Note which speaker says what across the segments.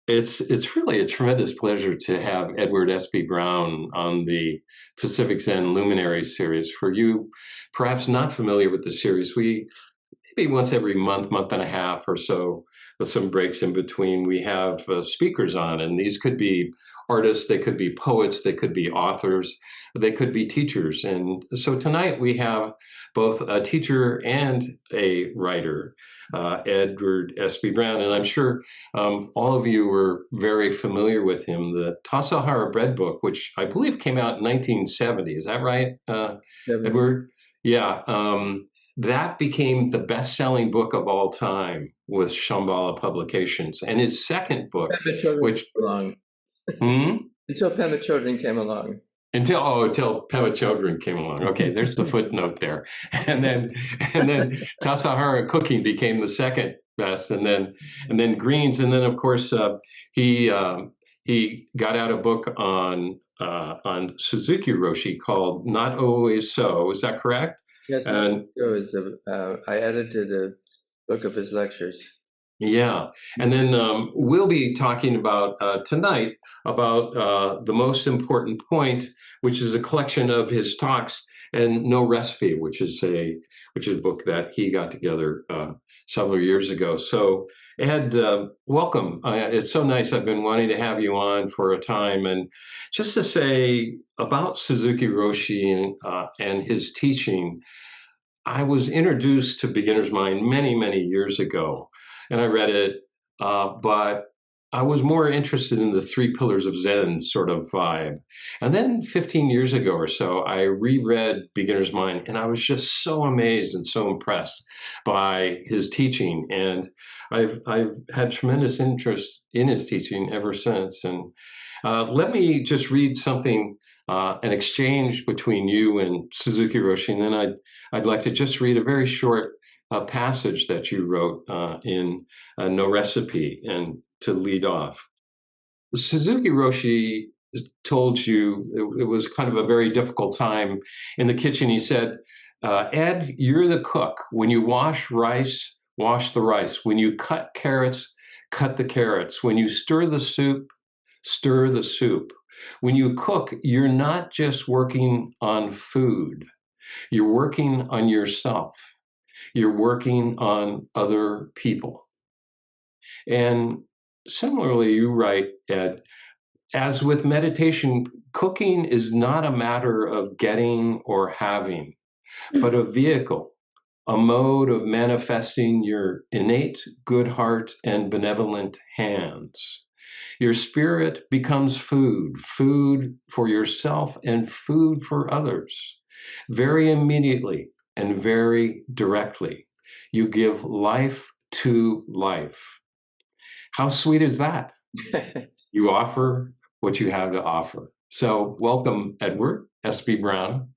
Speaker 1: It's really a tremendous pleasure to have Edward Espe Brown on the Pacific Zen Luminaries series. For you, perhaps not familiar with the series, we maybe once every month, month and a half or so, with some breaks in between, we have speakers on, and these could be artists, they could be poets, they could be authors, they could be teachers. And so tonight we have both a teacher and a writer, Edward Espe Brown, and I'm sure all of you were very familiar with him. The Tassajara Bread Book, which I believe came out in 1970, is that right,
Speaker 2: 70.
Speaker 1: Edward? Yeah. That became the best-selling book of all time with Shambhala Publications. And his second book,
Speaker 2: Pema children
Speaker 1: which
Speaker 2: came along.
Speaker 1: hmm,
Speaker 2: Until Pema children came along.
Speaker 1: until Pema Children came along. Okay, there's the footnote there. And then Tassajara Cooking became the second best, and then Greens, and then of course he got out a book on Suzuki Roshi called Not Always So. Is that correct?
Speaker 2: Yes, not
Speaker 1: And
Speaker 2: so is I edited a book of his lectures.
Speaker 1: yeah, and then we'll be talking about tonight about the most important point, which is a collection of his talks, and No Recipe, which is a book that he got together several years ago. So, Ed, welcome. It's so nice. I've been wanting to have you on for a time, and just to say about Suzuki Roshi and his teaching. I was introduced to Beginner's Mind many, many years ago, and I read it, but I was more interested in the three pillars of Zen sort of vibe. And then 15 years ago or so, I reread Beginner's Mind, and I was just so amazed and so impressed by his teaching. And I've had tremendous interest in his teaching ever since. And let me just read something, an exchange between you and Suzuki Roshi, and then I'd like to just read a very short passage that you wrote in No Recipe and to lead off. Suzuki Roshi told you it was kind of a very difficult time in the kitchen. He said, Ed, you're the cook. When you wash rice, wash the rice. When you cut carrots, cut the carrots. When you stir the soup, stir the soup. When you cook, you're not just working on food, you're working on yourself. You're working on other people. And similarly, you write, Ed, as with meditation, cooking is not a matter of getting or having, but a vehicle, a mode of manifesting your innate good heart and benevolent hands. Your spirit becomes food, food for yourself and food for others. Very immediately and very directly, you give life to life. How sweet is that? You offer what you have to offer. So, welcome, Edward S.B. Brown.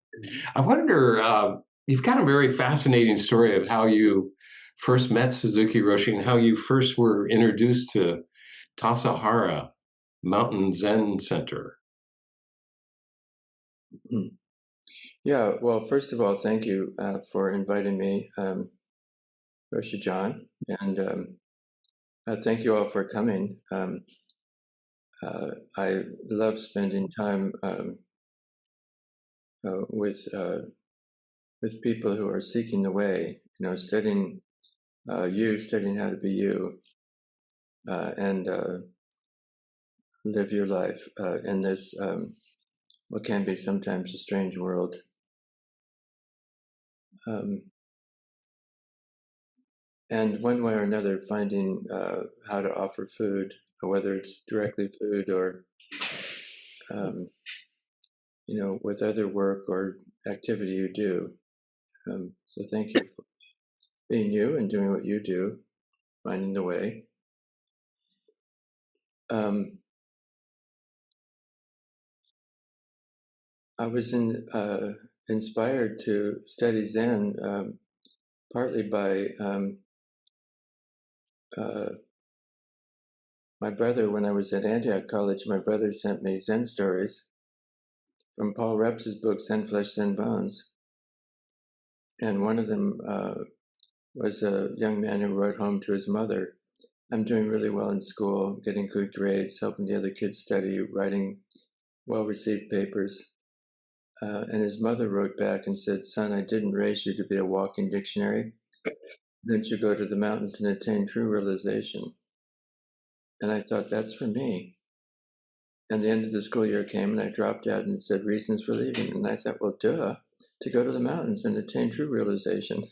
Speaker 1: I wonder, you've got a very fascinating story of how you first met Suzuki Roshi and how you first were introduced to Tassajara Mountain Zen Center.
Speaker 2: Yeah, well, first of all, thank you for inviting me, Roshi John, and thank you all for coming. I love spending time with people who are seeking the way, studying studying how to be you, and live your life in this what can be sometimes a strange world. And one way or another, finding how to offer food, whether it's directly food or, with other work or activity you do. So thank you for being you and doing what you do, finding the way. I was inspired to study Zen partly by my brother. When I was at Antioch College, my brother sent me Zen stories from Paul Reps's book, Zen Flesh, Zen Bones. And one of them was a young man who wrote home to his mother I'm doing really well in school, getting good grades, helping the other kids study, writing well-received papers. And his mother wrote back and said, "Son, I didn't raise you to be a walking dictionary. Didn't you go to the mountains and attain true realization?" And I thought, that's for me. And the end of the school year came and I dropped out and it said reasons for leaving. And I thought, well, duh, to go to the mountains and attain true realization.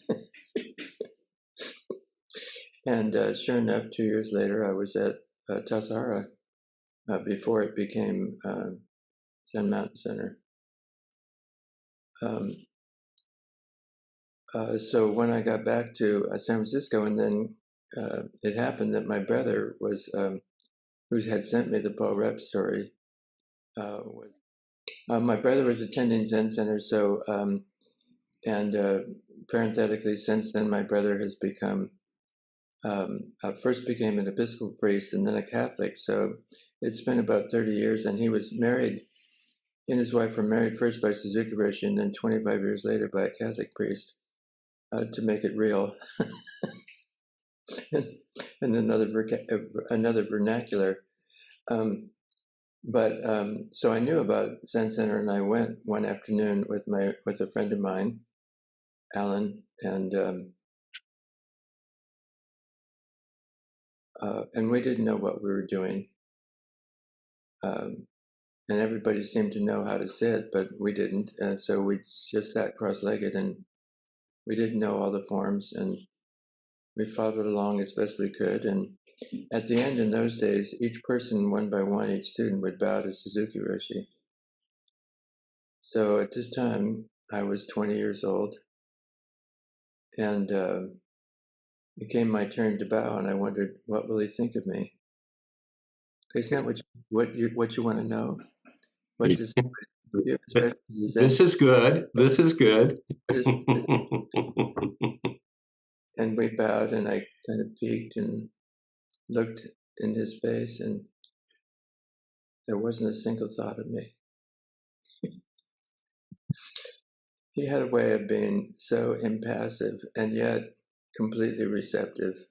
Speaker 2: And sure enough, 2 years later, I was at Tassajara before it became Zen Mountain Center. So when I got back to San Francisco, and then it happened that my brother was, who had sent me the Paul Rep story, my brother was attending Zen Center. So, and parenthetically, since then, my brother has become, first became an Episcopal priest and then a Catholic. So it's been about 30 years, and he was married. He and his wife were married first by Suzuki Roshi and then 25 years later by a Catholic priest, to make it real. And another vernacular. So I knew about Zen Center, and I went one afternoon with a friend of mine, Alan, and we didn't know what we were doing. And everybody seemed to know how to sit, but we didn't. And so we just sat cross-legged, and we didn't know all the forms, and we followed along as best we could. And at the end, in those days, each person, one by one, each student would bow to Suzuki Roshi. So at this time, I was 20 years old, and it came my turn to bow, and I wondered, what will he think of me? Isn't that what you want to know? What does
Speaker 1: This is good. This is good.
Speaker 2: And we bowed, and I kind of peeked and looked in his face, and there wasn't a single thought of me. He had a way of being so impassive and yet completely receptive.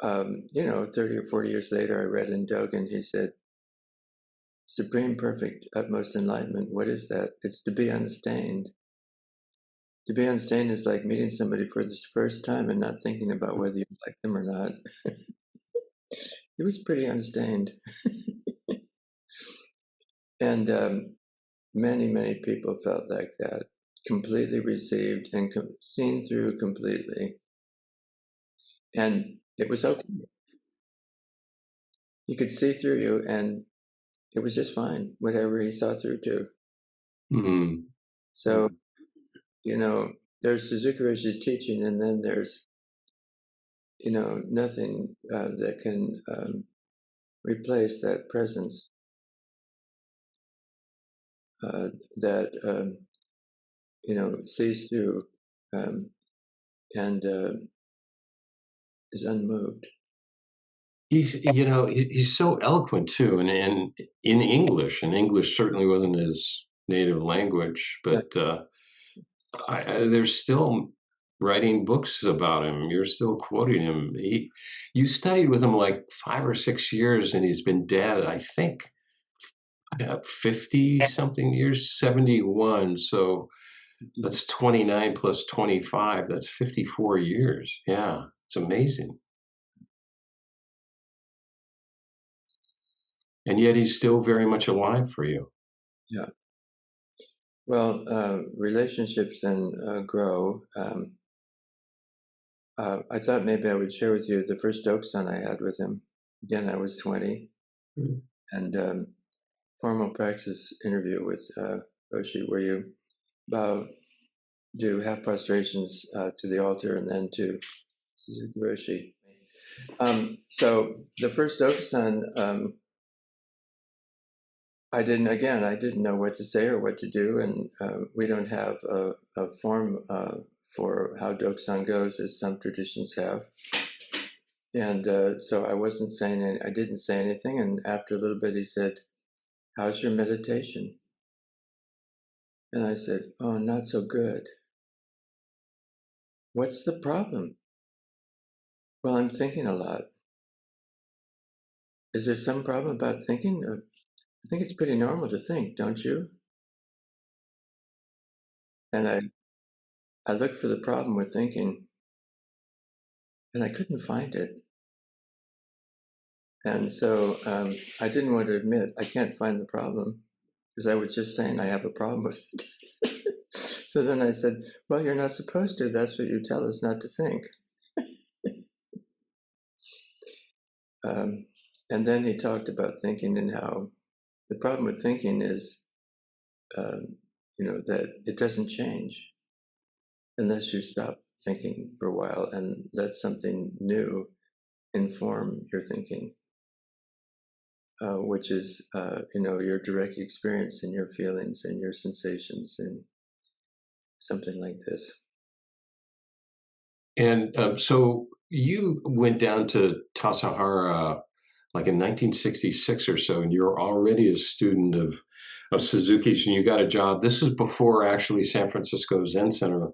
Speaker 2: 30 or 40 years later, I read in Dogen, he said, "Supreme, perfect, utmost enlightenment, what is that? It's to be unstained. To be unstained is like meeting somebody for the first time and not thinking about whether you like them or not." He was pretty unstained. And many, many people felt like that, completely received and seen through completely. And it was okay. He could see through you, and it was just fine, whatever he saw through to.
Speaker 1: Mm-hmm.
Speaker 2: So, there's Suzuki Roshi's teaching, and then there's, nothing that can replace that presence that, sees through and is unmoved.
Speaker 1: He's so eloquent too, and in English, and English certainly wasn't his native language, but they're still writing books about him. You're still quoting him. You studied with him like 5 or 6 years, and he's been dead, I think, 50 something years, 71. So that's 29 plus 25. That's 54 years. Yeah, it's amazing. And yet he's still very much alive for you.
Speaker 2: Yeah. Well, relationships then grow. I thought maybe I would share with you the first Dokusan I had with him. Again, I was 20. Mm-hmm. And formal practice interview with Roshi, where you bow, do half prostrations to the altar, and then to Suzuki Roshi. So the first Dokusan, I didn't know what to say or what to do, and we don't have a form for how Dokusan goes, as some traditions have. And so I didn't say anything, and after a little bit he said, "How's your meditation?" And I said, "Oh, not so good." "What's the problem?" Well, I'm thinking a lot. Is there some problem about thinking? I think it's pretty normal to think, don't you? And I looked for the problem with thinking, and I couldn't find it. And so I didn't want to admit I can't find the problem because I was just saying I have a problem with it. So then I said, well, you're not supposed to. That's what you tell us not to think. And then he talked about thinking and how the problem with thinking is, that it doesn't change unless you stop thinking for a while and let something new inform your thinking, which is, your direct experience and your feelings and your sensations and something like this.
Speaker 1: And so you went down to Tassajara like in 1966 or so, and you were already a student of Suzuki's, and you got a job. This is before actually San Francisco Zen Center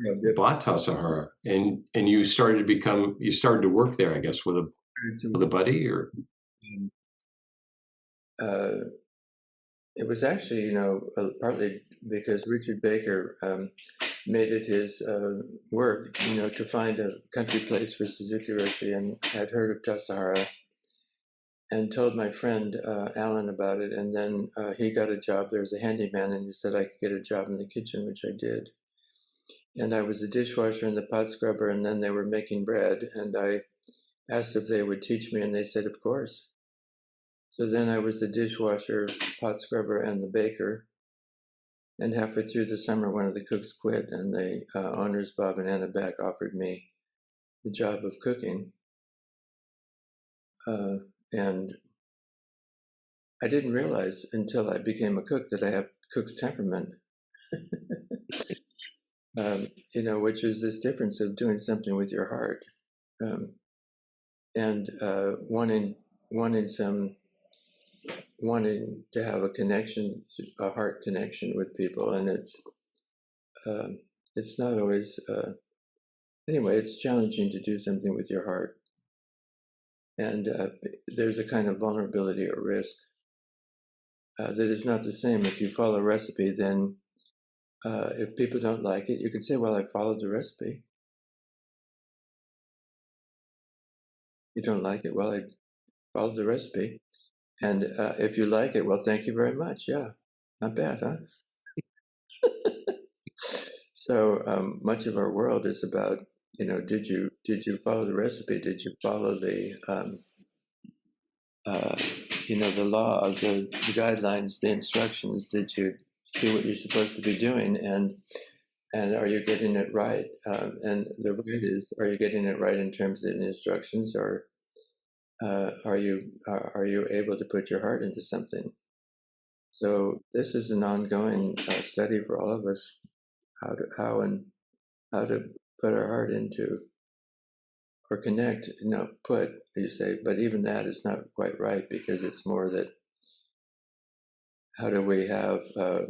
Speaker 2: Yeah,
Speaker 1: bought Tassajara, and you started to work there, I guess, with a buddy, or
Speaker 2: uh, it was actually, partly because Richard Baker made it his work, to find a country place for Suzuki Roshi, and had heard of Tassajara and told my friend Alan about it. And then he got a job there as a handyman, and he said I could get a job in the kitchen, which I did. And I was a dishwasher and the pot scrubber, and then they were making bread. And I asked if they would teach me, and they said, of course. So then I was the dishwasher, pot scrubber, and the baker. And halfway through the summer, one of the cooks quit, and the owners, Bob and Anna Beck, offered me the job of cooking. And I didn't realize until I became a cook that I have cook's temperament, which is this difference of doing something with your heart, and wanting to have a connection, a heart connection with people. And it's not always, anyway, it's challenging to do something with your heart. And there's a kind of vulnerability or risk that is not the same. If you follow a recipe, then if people don't like it, you can say, well, I followed the recipe. You don't like it? Well, I followed the recipe. And if you like it, well, thank you very much. Yeah, not bad, huh? So much of our world is about, did you follow the recipe? Did you follow the the law of the guidelines, the instructions? Did you do what you're supposed to be doing? And are you getting it right? And the right is, are you getting it right in terms of the instructions, or are you able to put your heart into something? So this is an ongoing study for all of us, how to put our heart into, or connect. Put, you say, but even that is not quite right, because it's more that how do we have a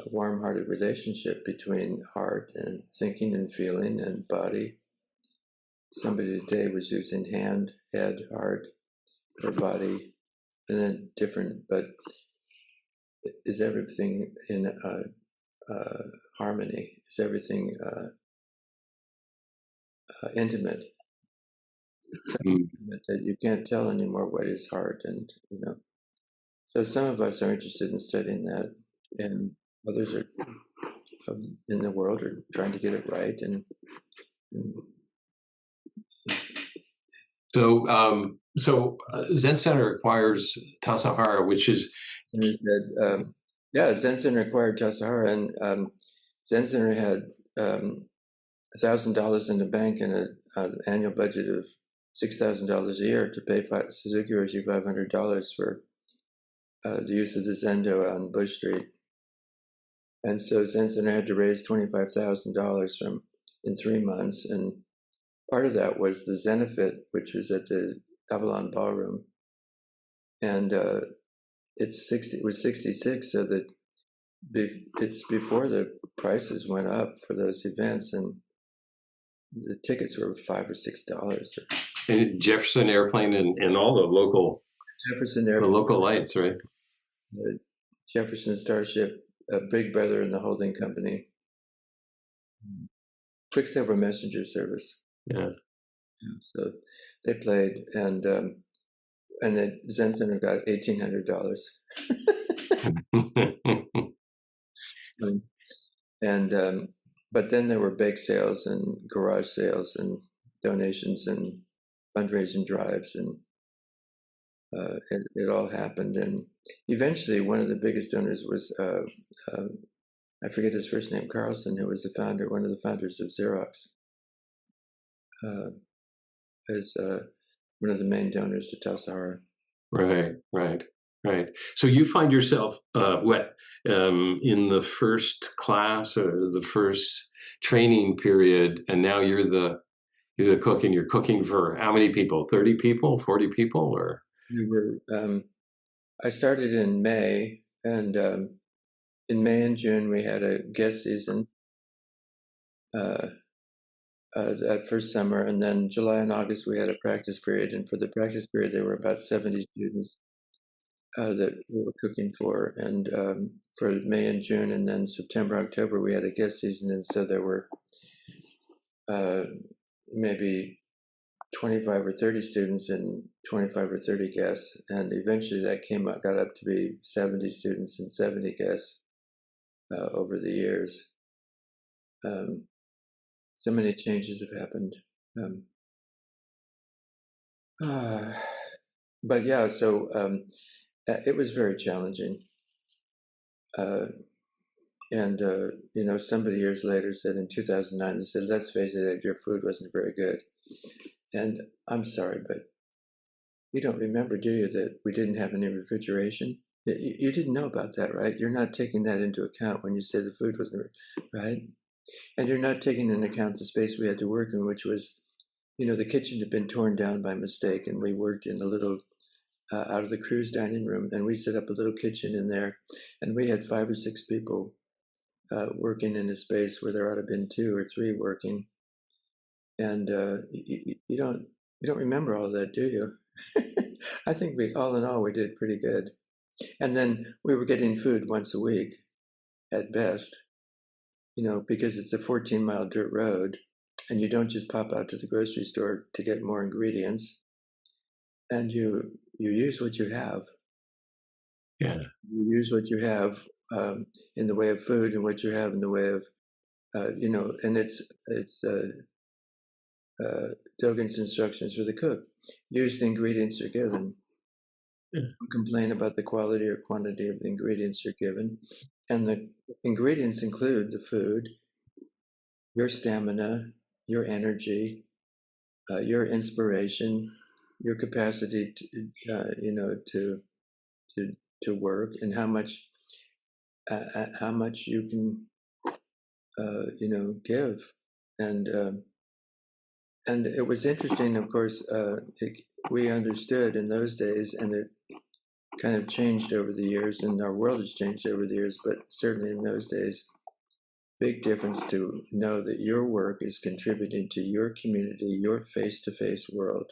Speaker 2: warm-hearted relationship between heart and thinking and feeling and body. Somebody today was using hand, head, heart for body, and then different, but is everything in harmony? Is everything intimate? So intimate that you can't tell anymore what is heart, and So some of us are interested in studying that, and others are in the world are trying to get it right. And
Speaker 1: so Zen Center acquires Tassajara, which is
Speaker 2: Zen Center acquired Tassajara, and Zen Center had $1,000 in the bank and an annual budget of $6,000 a year to pay Suzuki Roshi $500 for the use of the Zendo on Bush Street. And so Zen Center had to raise $25,000 in 3 months, and part of that was the Zenefit, which was at the Avalon Ballroom, and it was 66, so that it's before the prices went up for those events, and the tickets were $5 or $6.
Speaker 1: And Jefferson Airplane and all the
Speaker 2: Jefferson
Speaker 1: the
Speaker 2: Airplane,
Speaker 1: local lights, right?
Speaker 2: Jefferson Starship, Big Brother and the holding company, Quicksilver Messenger Service.
Speaker 1: Yeah.
Speaker 2: So they played, and the Zen Center got $1,800. And but then there were bake sales and garage sales and donations and fundraising drives, and it all happened. And eventually, one of the biggest donors was I forget his first name, Carlson, who was one of the founders of Xerox, as one of the main donors to Tassajara.
Speaker 1: Right. So you find yourself in the first class or the first training period, and now you're the cook, and you're cooking for how many people? 30 people, 40 people, or?
Speaker 2: We were. I started in May, and in May and June we had a guest season. That first summer, and then July and August we had a practice period, and for the practice period there were about 70 students that we were cooking for, and for May and June, and then September, October we had a guest season, and so there were maybe 25 or 30 students and 25 or 30 guests, and eventually that got up to be 70 students and 70 guests over the years. So many changes have happened. But yeah, so it was very challenging. And somebody years later said in 2009, they said, let's face it, your food wasn't very good. And I'm sorry, but you don't remember, do you, that we didn't have any refrigeration? You didn't know about that, right? You're not taking that into account when you say the food wasn't right. And you're not taking into account the space we had to work in, which was, the kitchen had been torn down by mistake, and we worked in a little, out of the crew's dining room, and we set up a little kitchen in there, and we had 5 or 6 people working in a space where there ought to have been 2 or 3 working. And you don't remember all of that, do you? I think all in all, we did pretty good. And then we were getting food once a week at best, because it's a 14-mile dirt road, and you don't just pop out to the grocery store to get more ingredients, and you use what you have.
Speaker 1: Yeah.
Speaker 2: You use what you have in the way of food, and what you have in the way of, and it's Dogen's instructions for the cook. Use the ingredients you're given.
Speaker 1: Yeah.
Speaker 2: Don't complain about the quality or quantity of the ingredients you're given. And the ingredients include the food, your stamina, your energy, your inspiration, your capacity to work, and how much you can give. And it was interesting, of course. We understood in those days, and it kind of changed over the years, and our world has changed over the years, but certainly in those days, big difference to know that your work is contributing to your community, your face-to-face world,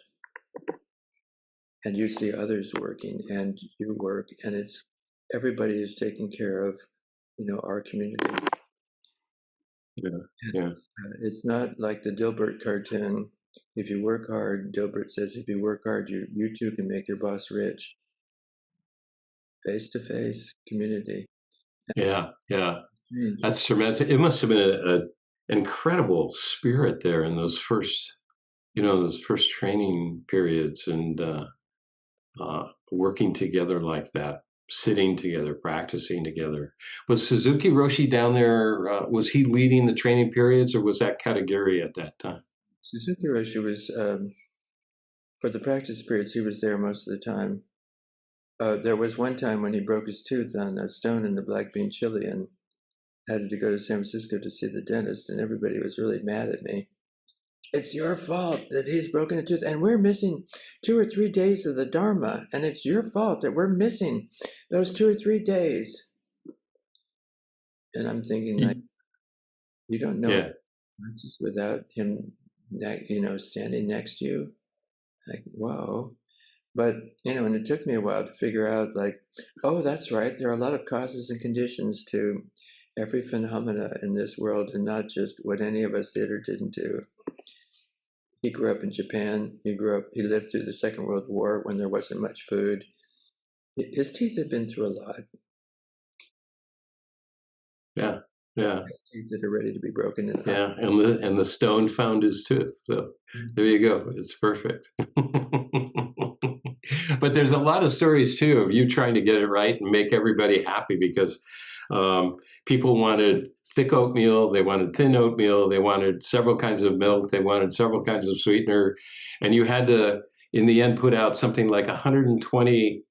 Speaker 2: and you see others working, and you work, and everybody is taking care of our community.
Speaker 1: Yeah.
Speaker 2: It's not like the Dilbert cartoon. If you work hard, Dilbert says, if you work hard, you too can make your boss rich. Face-to-face community.
Speaker 1: Yeah. That's tremendous. It must have been an incredible spirit there in those first training periods, and working together like that, sitting together, practicing together. Was Suzuki Roshi down there? Was he leading the training periods, or was that Katagiri at that time?
Speaker 2: Suzuki Roshi was, for the practice periods, he was there most of the time. There was one time when he broke his tooth on a stone in the black bean chili and had to go to San Francisco to see the dentist, and everybody was really mad at me. It's your fault that he's broken a tooth, and we're missing 2 or 3 days of the dharma, and it's your fault that we're missing those 2 or 3 days. And I'm thinking, like, you don't know, just without him standing next to you. Like, whoa. But, and it took me a while to figure out, like, oh, that's right. There are a lot of causes and conditions to every phenomena in this world, and not just what any of us did or didn't do. He grew up in Japan. He lived through the Second World War when there wasn't much food. His teeth had been through a lot.
Speaker 1: Yeah. Yeah.
Speaker 2: His teeth that are ready to be broken.
Speaker 1: Yeah. And the stone found his tooth. So there you go. It's perfect. But there's a lot of stories too of you trying to get it right and make everybody happy, because people wanted thick oatmeal, they wanted thin oatmeal, they wanted several kinds of milk, they wanted several kinds of sweetener, and you had to, in the end, put out something like 120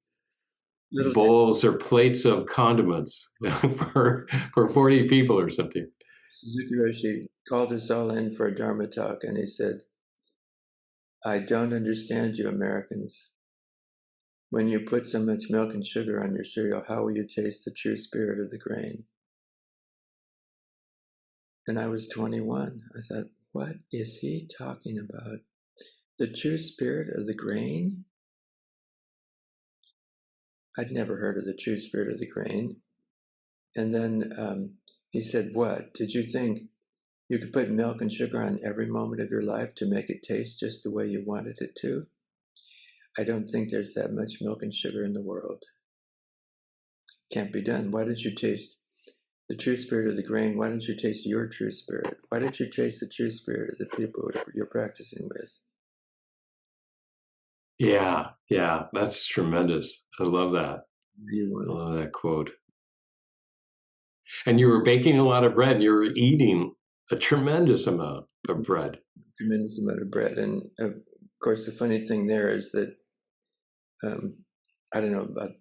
Speaker 2: Little
Speaker 1: bowls or plates of condiments for 40 people or something.
Speaker 2: Suzuki Roshi called us all in for a dharma talk, and he said, "I don't understand you Americans. When you put so much milk and sugar on your cereal, how will you taste the true spirit of the grain?" And I was 21. I thought, what is he talking about? The true spirit of the grain? I'd never heard of the true spirit of the grain. And then he said, what? Did you think you could put milk and sugar on every moment of your life to make it taste just the way you wanted it to? I don't think there's that much milk and sugar in the world. Can't be done. Why don't you taste the true spirit of the grain? Why don't you taste your true spirit? Why don't you taste the true spirit of the people you're practicing with?
Speaker 1: Yeah, that's tremendous. I love that. I
Speaker 2: You
Speaker 1: love that quote. And you were baking a lot of bread, and you were eating a tremendous amount of bread.
Speaker 2: tremendous amount of bread. And of course, the funny thing there is that I don't know about,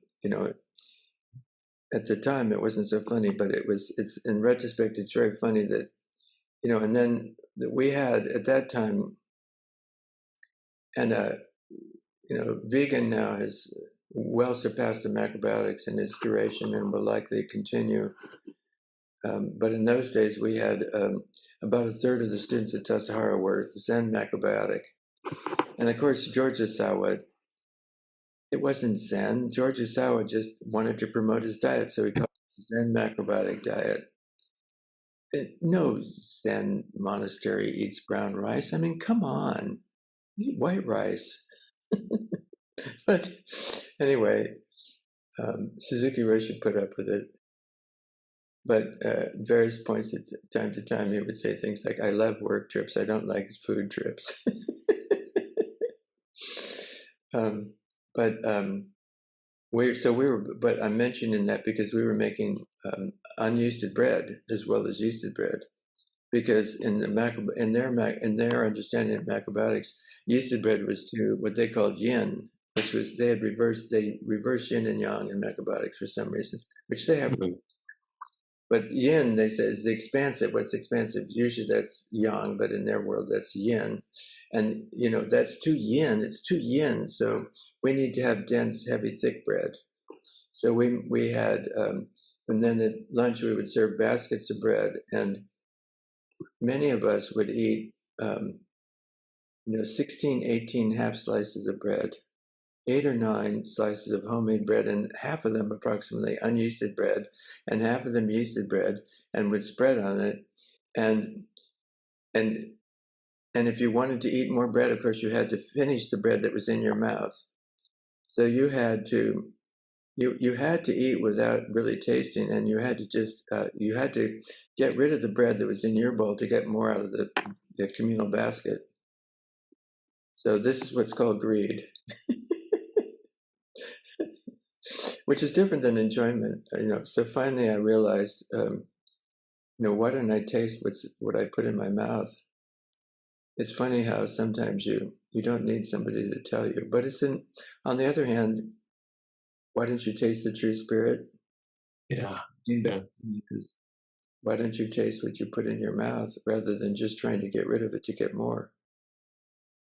Speaker 2: at the time it wasn't so funny, but it's in retrospect, it's very funny that, and then that we had at that time, and, vegan now has well surpassed the macrobiotics in its duration and will likely continue. But in those days, we had about a third of the students at Tassajara were Zen macrobiotic. And of course, George Osawa, it wasn't Zen. George Osawa just wanted to promote his diet, so he called it the Zen macrobiotic diet. No Zen monastery eats brown rice. I mean, come on, eat white rice. But anyway, Suzuki Roshi put up with it. But at various points at time to time, he would say things like, I love work trips. I don't like food trips. But I'm mentioning that because we were making unyeasted bread as well as yeasted bread, because in their understanding of macrobiotics, yeasted bread was to what they called yin, which was they reversed yin and yang in macrobiotics for some reason, which they have. Mm-hmm. But yin, they say, is the expansive. What's expansive? Usually that's yang, but in their world that's yin. And, that's too yin. It's too yin. So we need to have dense, heavy, thick bread. So we had, and then at lunch we would serve baskets of bread. And many of us would eat, 16, 18 half slices of bread, 8 or 9 slices of homemade bread, and half of them approximately unyeasted bread, and half of them yeasted bread, and with spread on it. And if you wanted to eat more bread, of course, you had to finish the bread that was in your mouth. So you had to eat without really tasting, and you had to just you had to get rid of the bread that was in your bowl to get more out of the communal basket. So this is what's called greed. Which is different than enjoyment, So finally, I realized, why don't I taste what I put in my mouth? It's funny how sometimes you don't need somebody to tell you, but on the other hand, why don't you taste the true spirit?
Speaker 1: Yeah.
Speaker 2: Because why don't you taste what you put in your mouth rather than just trying to get rid of it to get more?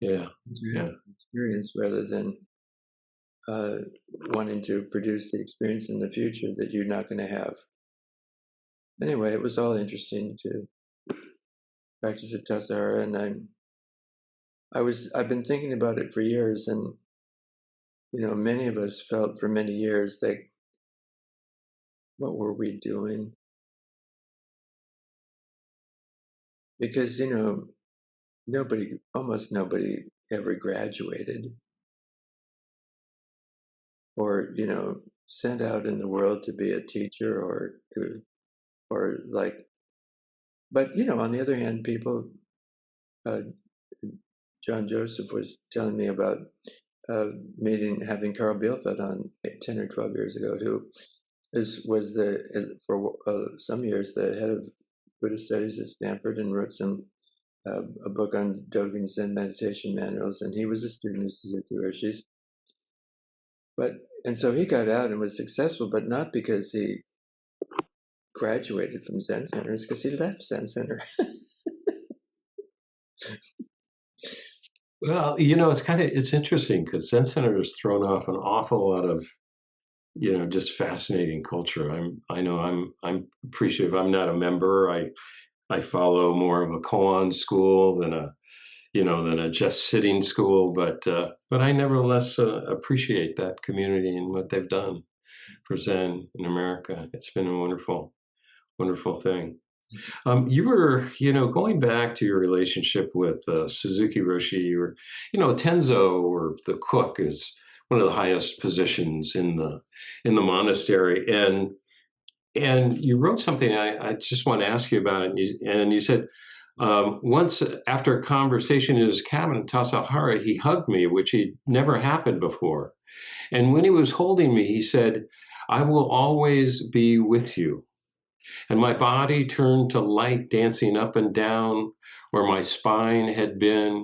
Speaker 1: Yeah.
Speaker 2: You have experience rather than wanting to produce the experience in the future that you're not going to have. Anyway, it was all interesting to practice at Tassajara, and I've been thinking about it for years, and many of us felt for many years like, what were we doing? Because almost nobody ever graduated, or sent out in the world to be a teacher, or like. But on the other hand, people. John Joseph was telling me about having Carl Bielefeld on 10 or 12 years ago, who was for some years the head of Buddhist studies at Stanford, and wrote a book on Dogen Zen meditation manuals, and he was a student of Suzuki Roshi's. And so he got out and was successful, but not because he graduated from Zen Center, it's because he left Zen Center.
Speaker 1: Well, it's interesting because Zen Center has thrown off an awful lot of, just fascinating culture. I'm appreciative. I'm not a member. I follow more of a koan school than a just sitting school, but I nevertheless appreciate that community and what they've done for Zen in America. It's been a wonderful, wonderful thing. You were, going back to your relationship with Suzuki Roshi. You were, tenzo, or the cook, is one of the highest positions in the monastery, and you wrote something. I just want to ask you about it. And you said, once after a conversation in his cabin in Tassajara, he hugged me, which had never happened before. And when he was holding me, he said, "I will always be with you." And my body turned to light dancing up and down where my spine had been.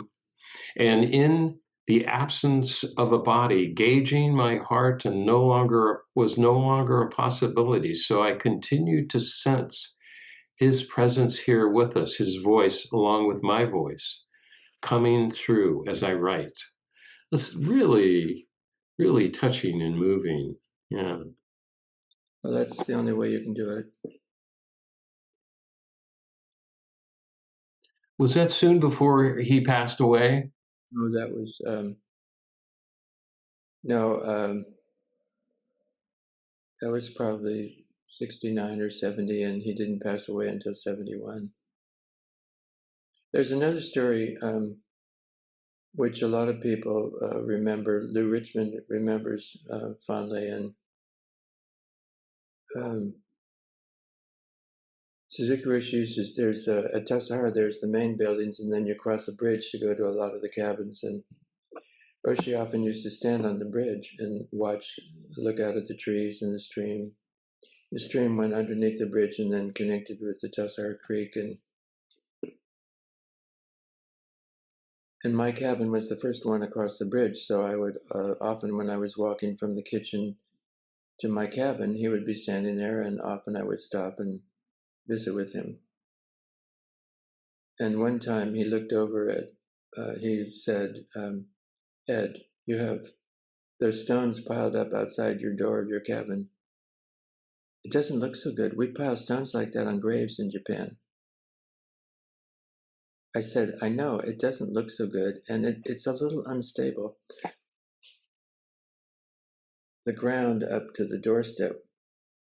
Speaker 1: And in the absence of a body, gauging my heart was no longer a possibility. So I continued to sense his presence here with us, his voice along with my voice, coming through as I write. It's really, really touching and moving. Yeah.
Speaker 2: Well, that's the only way you can do it.
Speaker 1: Was that soon before he passed away?
Speaker 2: No, that was no. That was probably 69 or 70, and he didn't pass away until 71. There's another story which a lot of people remember. Lou Richmond remembers fondly, and Suzuki Roshi used to, there's at Tassajara, there's the main buildings, and then you cross a bridge to go to a lot of the cabins. And Roshi often used to stand on the bridge and look out at the trees and the stream. The stream went underneath the bridge and then connected with the Tassajara Creek. And my cabin was the first one across the bridge, so I would often, when I was walking from the kitchen to my cabin, he would be standing there, and often I would stop and visit with him. And one time he looked over he said, "Ed, you have those stones piled up outside your door of your cabin. It doesn't look so good. We pile stones like that on graves in Japan." I said, "I know, it doesn't look so good, and it's a little unstable. The ground up to the doorstep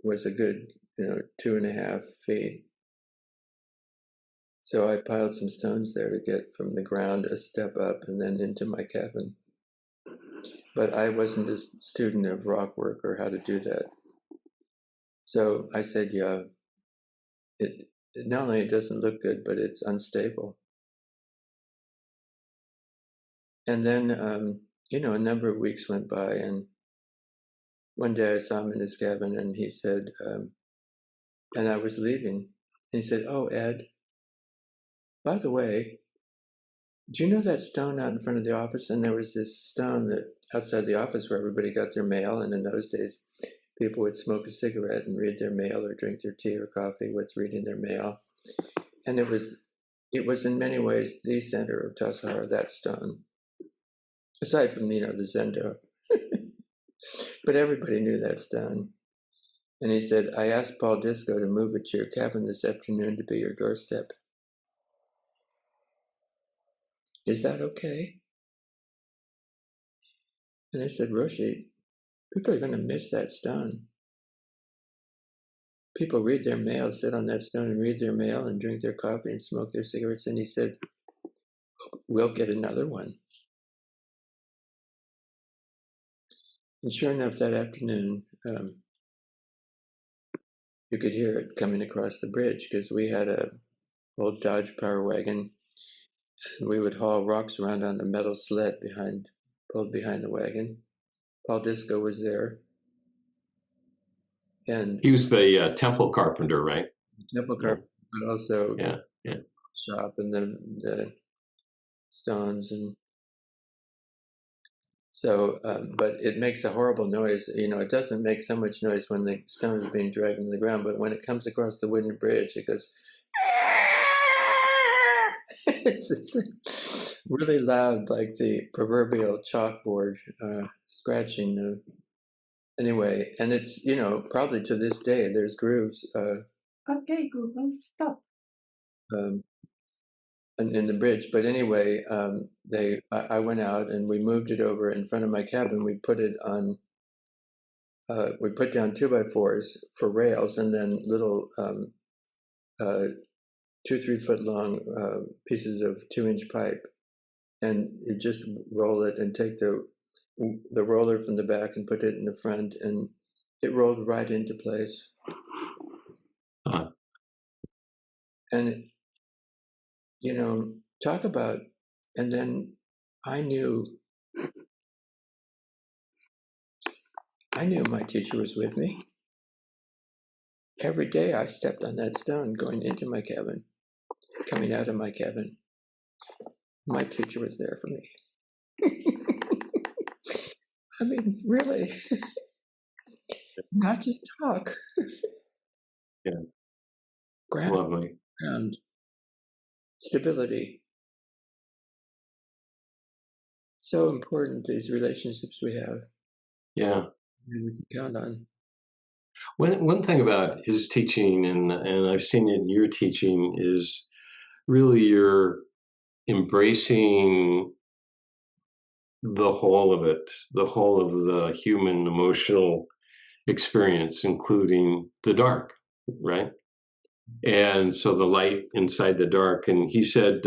Speaker 2: was a good, 2.5 feet. So I piled some stones there to get from the ground a step up and then into my cabin. But I wasn't a student of rock work or how to do that. So I said, yeah, it not only it doesn't look good, but it's unstable." And then, a number of weeks went by, and one day I saw him in his cabin, and he said, and I was leaving, and he said, "Oh, Ed, by the way, do you know that stone out in front of the office?" And there was this stone that outside the office where everybody got their mail, and in those days, people would smoke a cigarette and read their mail or drink their tea or coffee with reading their mail. And it was in many ways the center of Tassajara, that stone. Aside from, the Zendo. But everybody knew that stone. And he said, "I asked Paul Disco to move it to your cabin this afternoon to be your doorstep. Is that okay?" And I said, Roshi, people are going to miss that stone. People read their mail, sit on that stone and read their mail and drink their coffee and smoke their cigarettes. And he said, we'll get another one. And sure enough, that afternoon, you could hear it coming across the bridge because we had a old Dodge Power Wagon, and we would haul rocks around on the metal sled pulled behind the wagon. Paul Disco was there, and
Speaker 1: He was the temple carpenter, right?
Speaker 2: temple carpenter, but also
Speaker 1: Yeah, yeah.
Speaker 2: shop and the stones and so. But it makes a horrible noise. It doesn't make so much noise when the stone is being dragged into the ground, but when it comes across the wooden bridge, it goes. It's really loud, like the proverbial chalkboard scratching. Anyway, and it's probably to this day there's grooves.
Speaker 3: Okay, Google, stop.
Speaker 2: In the bridge, but anyway, I went out and we moved it over in front of my cabin. We put it on. We put down 2x4s for rails, and then little 2-3 foot long pieces of 2-inch pipe, and you just roll it and take the roller from the back and put it in the front, and it rolled right into place. And talk about, and then I knew my teacher was with me. Every day I stepped on that stone going into my cabin, coming out of my cabin. My teacher was there for me. I mean, really, not just talk.
Speaker 1: Yeah.
Speaker 2: Lovely. Ground. Stability. So important, these relationships we have.
Speaker 1: Yeah.
Speaker 2: We can count on.
Speaker 1: One thing about his teaching, and I've seen it in your teaching, is really you're embracing the whole of it, the whole of the human emotional experience, including the dark, right? And so the light inside the dark. And he said,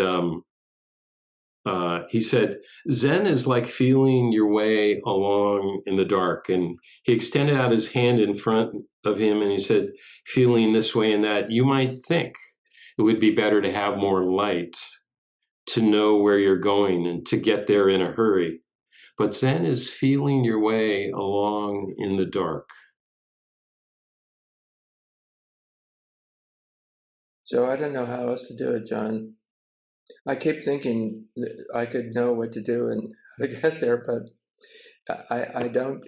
Speaker 1: Zen is like feeling your way along in the dark. And he extended out his hand in front of him and he said, feeling this way and that, you might think it would be better to have more light, to know where you're going and to get there in a hurry. But Zen is feeling your way along in the dark.
Speaker 2: So I don't know how else to do it, John. I keep thinking I could know what to do and how to get there, but I don't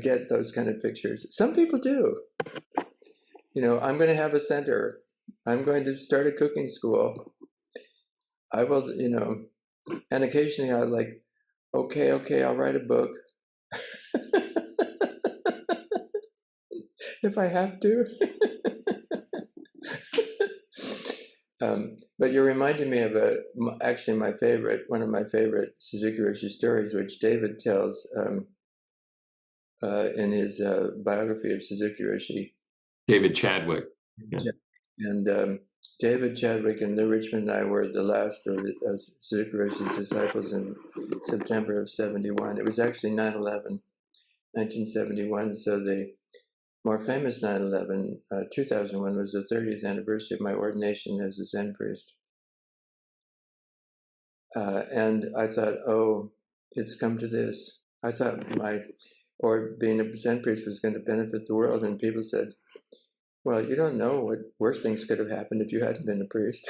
Speaker 2: get those kind of pictures. Some people do. I'm going to have a center. I'm going to start a cooking school. I will, and occasionally I like, okay, I'll write a book. If I have to. But you're reminding me of actually one of my favorite Suzuki Roshi stories, which David tells in his biography of Suzuki Roshi.
Speaker 1: David Chadwick.
Speaker 2: Yeah. And David Chadwick and Lou Richmond and I were the last of Suzuki Roshi's disciples in September of 71. It was actually 9/11, 1971. So the more famous 9/11, 2001, was the 30th anniversary of my ordination as a Zen priest. And I thought, oh, it's come to this. I thought being a Zen priest was going to benefit the world. And people said, well, you don't know what worse things could have happened if you hadn't been a priest.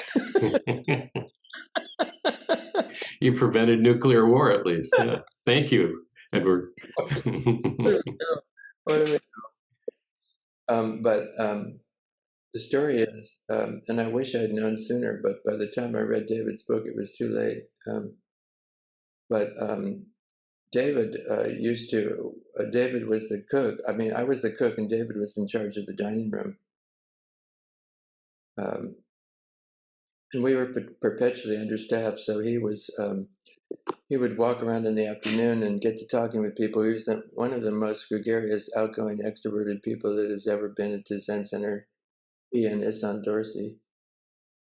Speaker 1: You prevented nuclear war, at least. Yeah. Thank you, Edward.
Speaker 2: But the story is, and I wish I had known sooner, but by the time I read David's book, it was too late. But David David was the cook. I mean, I was the cook and David was in charge of the dining room. And we were perpetually understaffed, so he was he would walk around in the afternoon and get to talking with people. He was one of the most gregarious, outgoing, extroverted people that has ever been at the Zen Center. He and Isan Dorsey.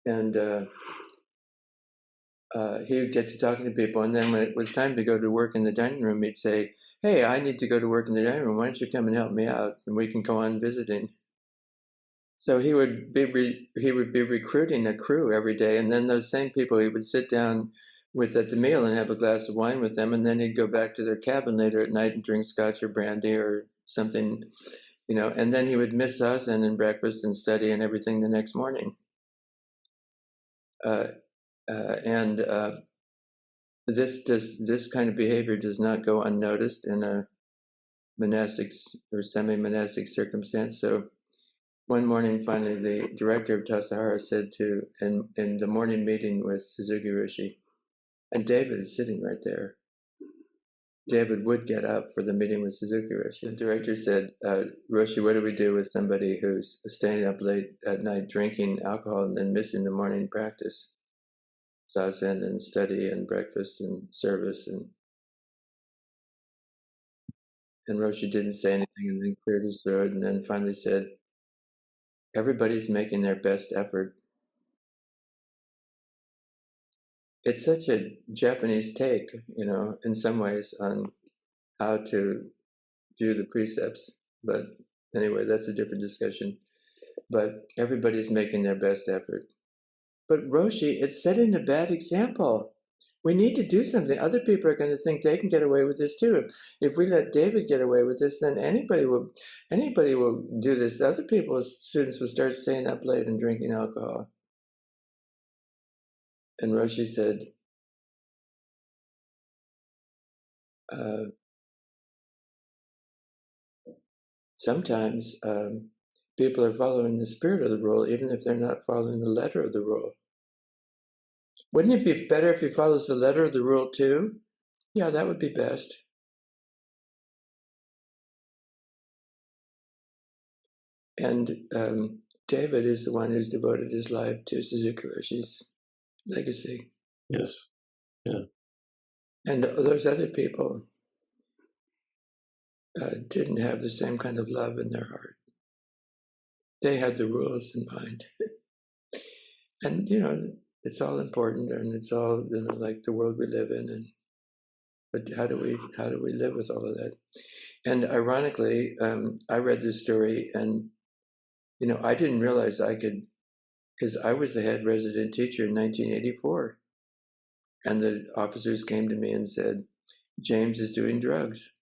Speaker 2: And he would get to talking to people. And then when it was time to go to work in the dining room, he'd say, "Hey, I need to go to work in the dining room. Why don't you come and help me out? And we can go on visiting." So he would be recruiting a crew every day. And then those same people he would sit down with at the meal and have a glass of wine with them. And then he'd go back to their cabin later at night and drink scotch or brandy or something, and then he would miss Zazen and breakfast and study and everything the next morning. This kind of behavior does not go unnoticed in a monastic or semi-monastic circumstance. So one morning, finally, the director of Tassajara said in the morning meeting with Suzuki Roshi, and David is sitting right there. David would get up for the meeting with Suzuki Roshi. The director said, "Roshi, what do we do with somebody who's staying up late at night drinking alcohol and then missing the morning practice? Zazen and study and breakfast and service." And Roshi didn't say anything and then cleared his throat and then finally said, "Everybody's making their best effort." It's such a Japanese take, in some ways on how to view the precepts. But anyway, that's a different discussion. But everybody's making their best effort. But Roshi, it's setting a bad example. We need to do something. Other people are going to think they can get away with this too. If we let David get away with this, then anybody will do this. Other students will start staying up late and drinking alcohol. And Roshi said, sometimes people are following the spirit of the rule, even if they're not following the letter of the rule. Wouldn't it be better if he follows the letter of the rule too? Yeah, that would be best. And David is the one who's devoted his life to Suzuki Roshi's legacy.
Speaker 1: Yes. Yeah.
Speaker 2: And those other people didn't have the same kind of love in their heart. They had the rules in mind. And, it's all important and it's all, like the world we live in. But how do we live with all of that? And ironically, I read this story and, I didn't realize I could, because I was the head resident teacher in 1984. And the officers came to me and said, "James is doing drugs."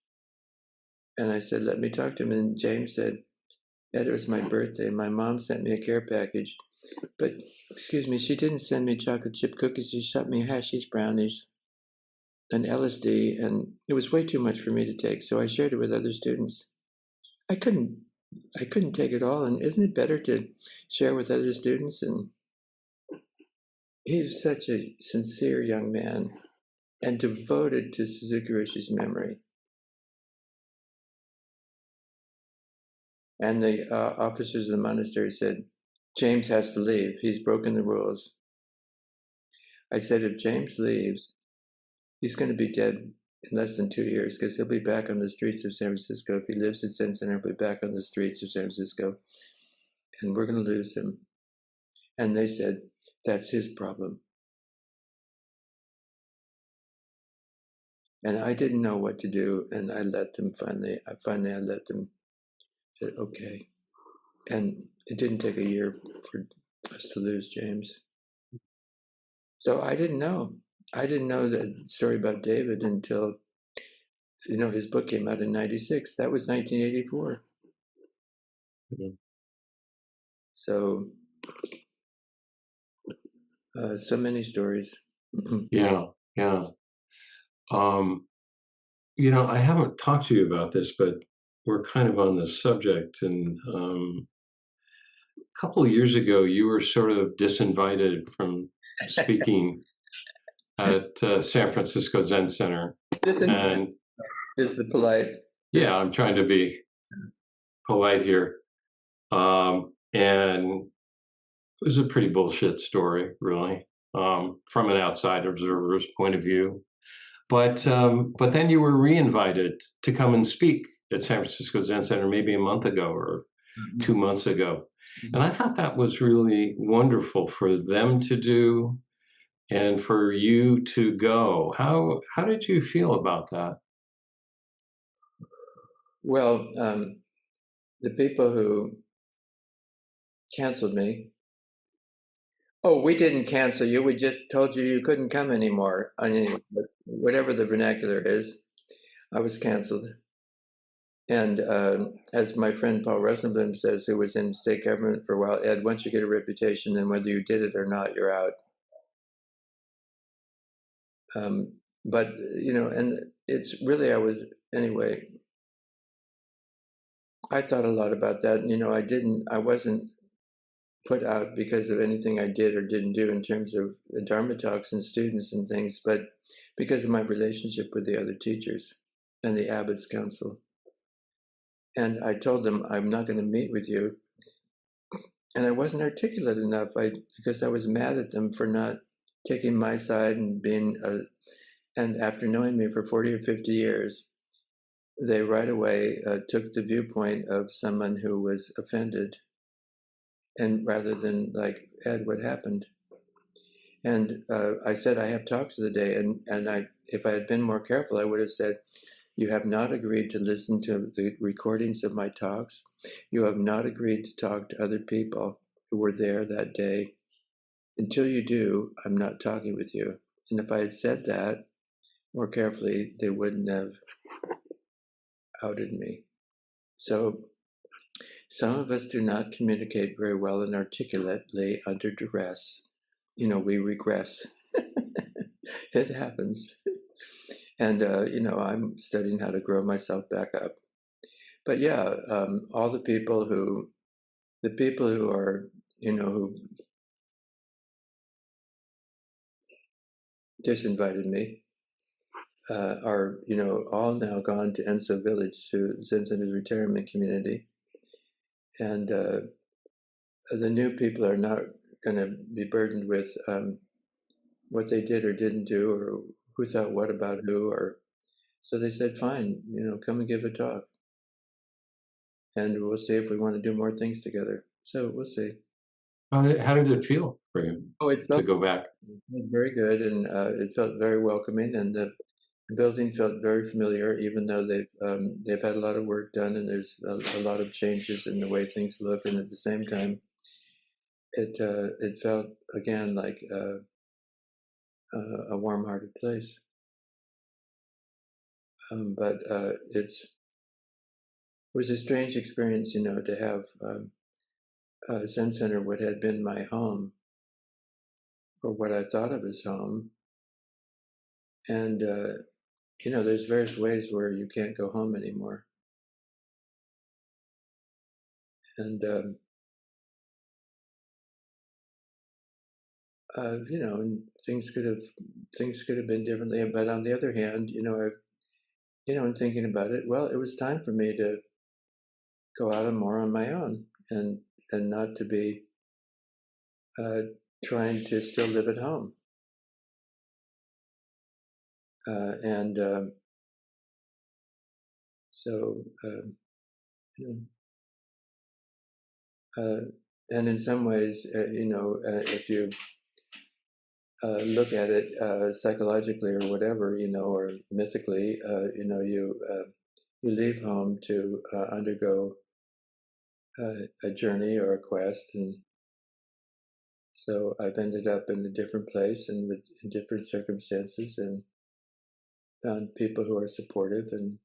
Speaker 2: And I said, "Let me talk to him." And James said, "It was my birthday. My mom sent me a care package. But, excuse me, she didn't send me chocolate chip cookies. She sent me hashish brownies and LSD. And it was way too much for me to take. So I shared it with other students." I couldn't take it all. And isn't it better to share with other students? And he's such a sincere young man and devoted to Suzuki Roshi's memory. And the officers of the monastery said, "James has to leave. He's broken the rules." I said, "If James leaves, he's going to be dead in less than 2 years because he'll be back on the streets of San Francisco. If he lives at Zen Center, he'll be back on the streets of San Francisco. And we're going to lose him." And they said, "That's his problem." And I didn't know what to do. And I let them I let them, said, "Okay." And it didn't take a year for us to lose James. So I didn't know. I didn't know the story about David until, his book came out in 96. That was 1984. Mm-hmm. So, so many stories.
Speaker 1: Yeah. I haven't talked to you about this, but we're kind of on the subject. And a couple of years ago, you were sort of disinvited from speaking at San Francisco Zen Center.
Speaker 2: And is the polite.
Speaker 1: Yeah, I'm trying to be polite here. And it was a pretty bullshit story, really, from an outside observer's point of view. but then you were re-invited to come and speak at San Francisco Zen Center maybe a month ago or 2 months ago. And I thought that was really wonderful for them to do and for you to go. How did you feel about that?
Speaker 2: Well, the people who canceled me. Oh, we didn't cancel you. We just told you couldn't come anymore. I mean, whatever the vernacular is, I was canceled. And as my friend Paul Rosenblum says, who was in state government for a while, Ed, once you get a reputation, then whether you did it or not, you're out. But, and it's really, anyway, I thought a lot about that. And, I wasn't put out because of anything I did or didn't do in terms of the Dharma talks and students and things, but because of my relationship with the other teachers and the Abbott's Council. And I told them, I'm not going to meet with you. And I wasn't articulate enough because I was mad at them for not taking my side and being, and after knowing me for 40 or 50 years, they right away took the viewpoint of someone who was offended. And rather than like, Ed, what happened? And I said, I have talks of the day. And if I had been more careful, I would have said, you have not agreed to listen to the recordings of my talks. You have not agreed to talk to other people who were there that day. Until you do, I'm not talking with you. And if I had said that more carefully, they wouldn't have outed me. So some of us do not communicate very well and articulately under duress. We regress. It happens. And, I'm studying how to grow myself back up. But yeah, all the people who are, who disinvited me are, all now gone to Enso Village, to Zen Center's retirement community. And the new people are not going to be burdened with what they did or didn't do, or who thought what about who, or so they said, fine, come and give a talk. And we'll see if we want to do more things together. So we'll see.
Speaker 1: How did it feel for you to go back?
Speaker 2: Very good, and it felt very welcoming, and the building felt very familiar, even though they've had a lot of work done, and there's a lot of changes in the way things look. And at the same time, it felt again like a warm-hearted place. But it was a strange experience, to have Zen Center, what had been my home, or what I thought of as home. And, there's various ways where you can't go home anymore. And, and things could have been differently. But on the other hand, in thinking about it, well, it was time for me to go out and more on my own, and not to be trying to still live at home. And in some ways, if you look at it psychologically or whatever, or mythically, you leave home to undergo a journey or a quest, and so I've ended up in a different place and in different circumstances, and found people who are supportive and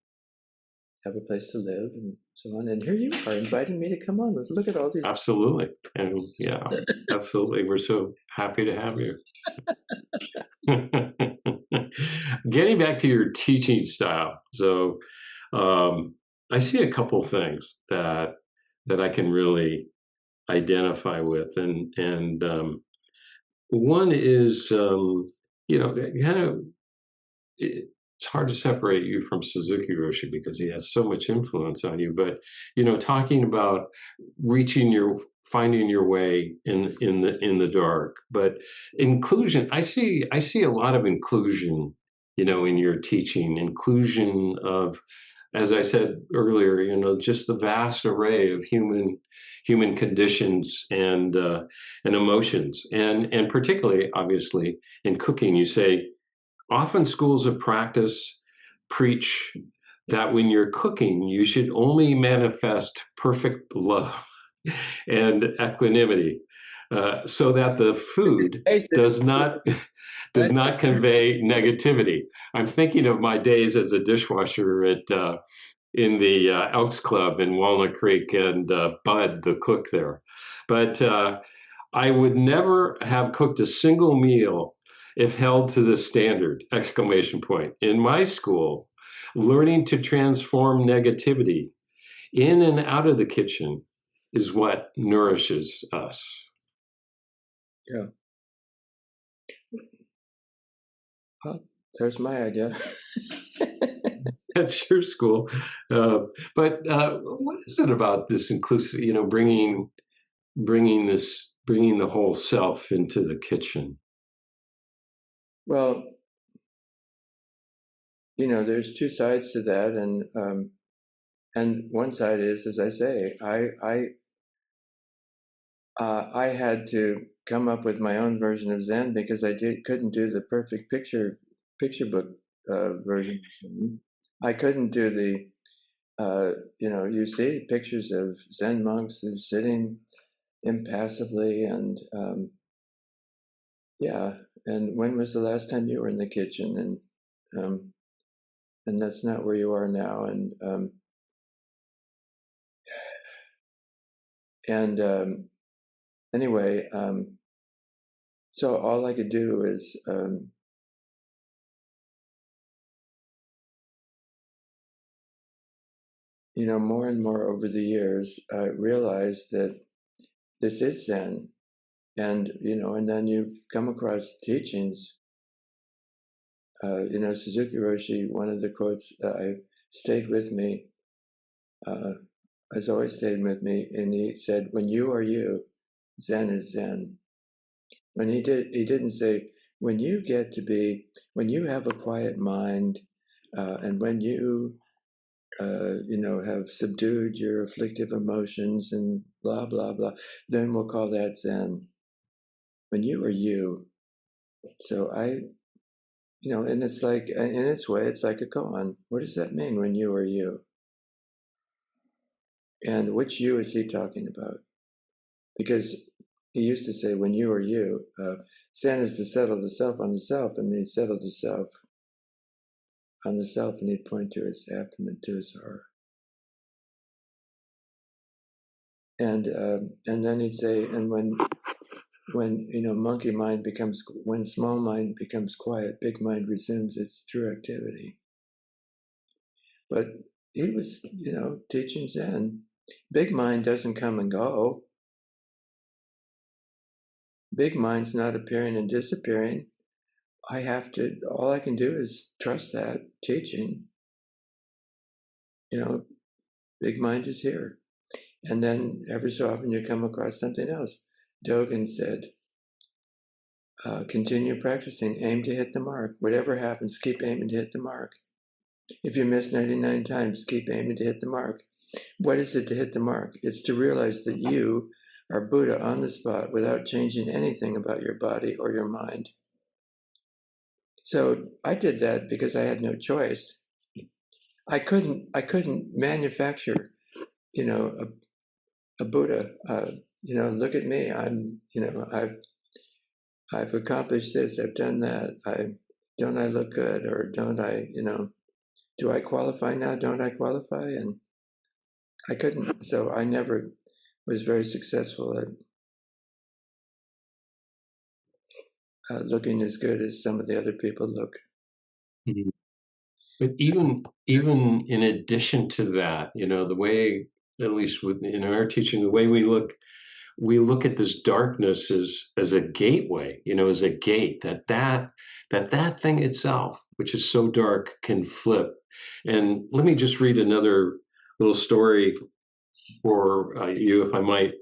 Speaker 2: have a place to live and so on. And here you are inviting me to come on. Look at all these.
Speaker 1: Absolutely. And yeah, absolutely. We're so happy to have you. Getting back to your teaching style. So I see a couple things that I can really identify with. And one is, it's hard to separate you from Suzuki Roshi because he has so much influence on you. But talking about finding your way in the dark, but inclusion. I see a lot of inclusion in your teaching, inclusion of, as I said earlier, just the vast array of human conditions and emotions, and particularly, obviously, in cooking. You say often schools of practice preach that when you're cooking, you should only manifest perfect love and equanimity, so that the food
Speaker 2: Basic.
Speaker 1: does not convey negativity. I'm thinking of my days as a dishwasher in the Elks Club in Walnut Creek, and Bud, the cook there. But I would never have cooked a single meal if held to this standard! Exclamation point. In my school, learning to transform negativity in and out of the kitchen is what nourishes us.
Speaker 2: Yeah. Well, there's my idea.
Speaker 1: That's your school. But what is it about this inclusive, bringing the whole self into the kitchen?
Speaker 2: Well, there's two sides to that, and one side is, as I say, I had to come up with my own version of Zen because I couldn't do the perfect picture book version. I couldn't do the, you see pictures of Zen monks who sitting impassively, and yeah. And when was the last time you were in the kitchen? And that's not where you are now. And anyway, so all I could do is more and more over the years, I realized that this is Zen. And, and then you come across teachings. Suzuki Roshi, one of the quotes stayed with me, has always stayed with me. And he said, when you are you, Zen is Zen. He didn't say, when you have a quiet mind, and when you, have subdued your afflictive emotions and blah, blah, blah, then we'll call that Zen. When you are you. So and it's like, in its way, it's like a koan. What does that mean, when you are you? And which you is he talking about? Because he used to say, when you are you, Zen is to settle the self on the self, and he'd settle the self on the self, and he'd point to his abdomen, to his heart. And then he'd say, and when monkey mind when small mind becomes quiet, big mind resumes its true activity. But he was, teaching Zen. Big mind doesn't come and go. Big mind's not appearing and disappearing. All I can do is trust that teaching. Big mind is here. And then every so often you come across something else. Dogen said, continue practicing, aim to hit the mark. Whatever happens, keep aiming to hit the mark. If you miss 99 times, keep aiming to hit the mark. What is it to hit the mark? It's to realize that you are Buddha on the spot without changing anything about your body or your mind. So I did that because I had no choice. I couldn't manufacture, a Buddha. Look at me. I've accomplished this. I've done that. Don't I look good, or don't I? Do I qualify now? Don't I qualify? And I couldn't. So I never was very successful at looking as good as some of the other people look.
Speaker 1: Mm-hmm. But even in addition to that, the way, at least in our teaching, the way we look at this darkness as a gateway, as a gate, that thing itself, which is so dark, can flip. And let me just read another little story for you, if I might.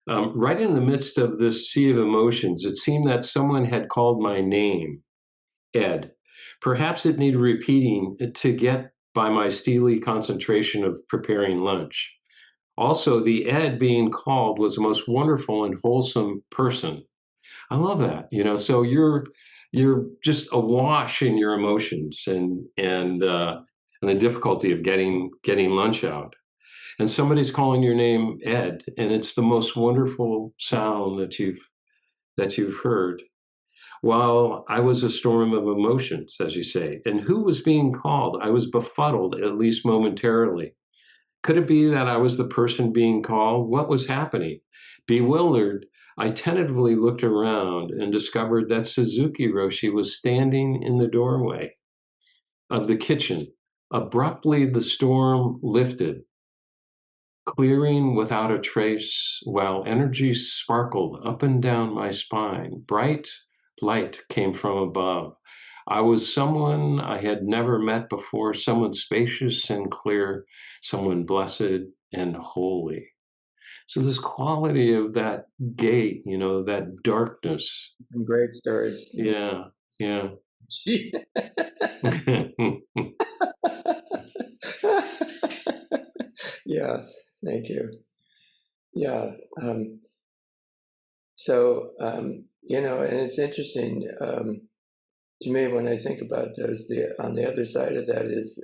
Speaker 1: Right in the midst of this sea of emotions, it seemed that someone had called my name, Ed. Perhaps it needed repeating to get by my steely concentration of preparing lunch. Also, the Ed being called was the most wonderful and wholesome person. I love that. So you're just awash in your emotions and the difficulty of getting lunch out. And somebody's calling your name Ed, and it's the most wonderful sound that you've heard. While I was a storm of emotions, as you say. And who was being called? I was befuddled, at least momentarily. Could it be that I was the person being called? What was happening? Bewildered, I tentatively looked around and discovered that Suzuki Roshi was standing in the doorway of the kitchen. Abruptly, the storm lifted, clearing without a trace, while energy sparkled up and down my spine. Bright light came from above. I was someone I had never met before, someone spacious and clear, someone blessed and holy. So this quality of that gate, that darkness.
Speaker 2: Some great stories.
Speaker 1: Yeah, yeah.
Speaker 2: Yes, thank you. Yeah. And it's interesting to me when I think about those. On the other side of that is,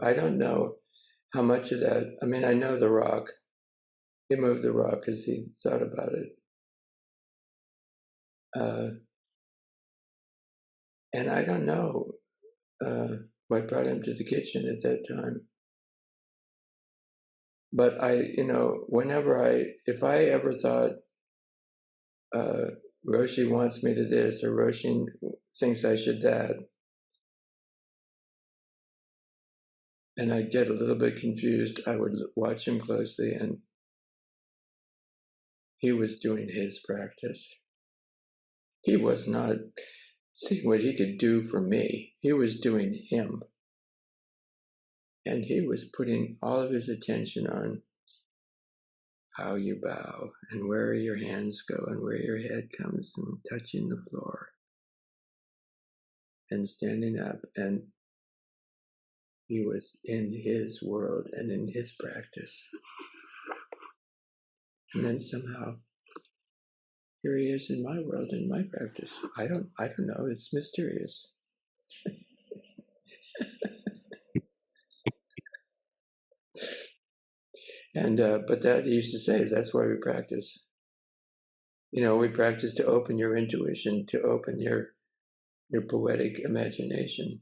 Speaker 2: I don't know how much of that. I mean, I know the rock. He moved the rock because he thought about it. And I don't know what brought him to the kitchen at that time. But if I ever thought Roshi wants me to this or Roshi thinks I should that, and I'd get a little bit confused, I would watch him closely, and he was doing his practice. He was not seeing what he could do for me. He was doing him. And he was putting all of his attention on how you bow and where your hands go and where your head comes and touching the floor and standing up. And he was in his world and in his practice. And then somehow, here he is in my world, in my practice. I don't know. It's mysterious. And but that he used to say, that's why we practice. We practice to open your intuition, to open your poetic imagination.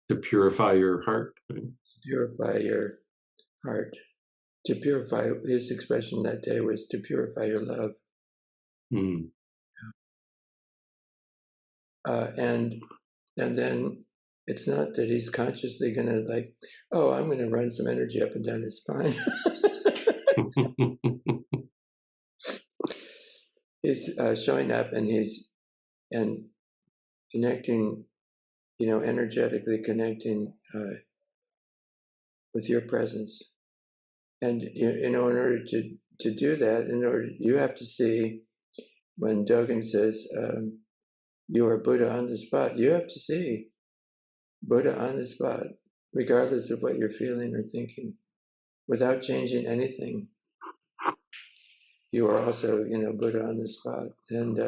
Speaker 1: To purify your heart. Right?
Speaker 2: To purify your heart. To purify, his expression that day was to purify your love.
Speaker 1: Mm.
Speaker 2: And then it's not that he's consciously going to I'm going to run some energy up and down his spine. He's showing up and he's connecting, energetically connecting with your presence. And in order to do that, you have to see when Dogen says you are Buddha on the spot. You have to see Buddha on the spot, regardless of what you're feeling or thinking, without changing anything. You are also, Buddha on the spot. And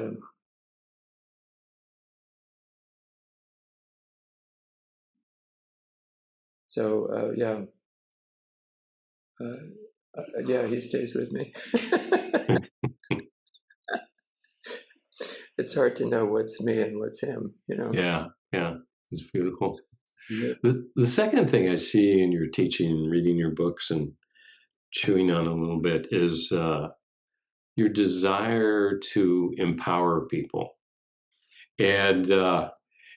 Speaker 2: he stays with me. It's hard to know what's me and what's him,
Speaker 1: Yeah, it's beautiful. The second thing I see in your teaching and reading your books and chewing on a little bit is your desire to empower people. And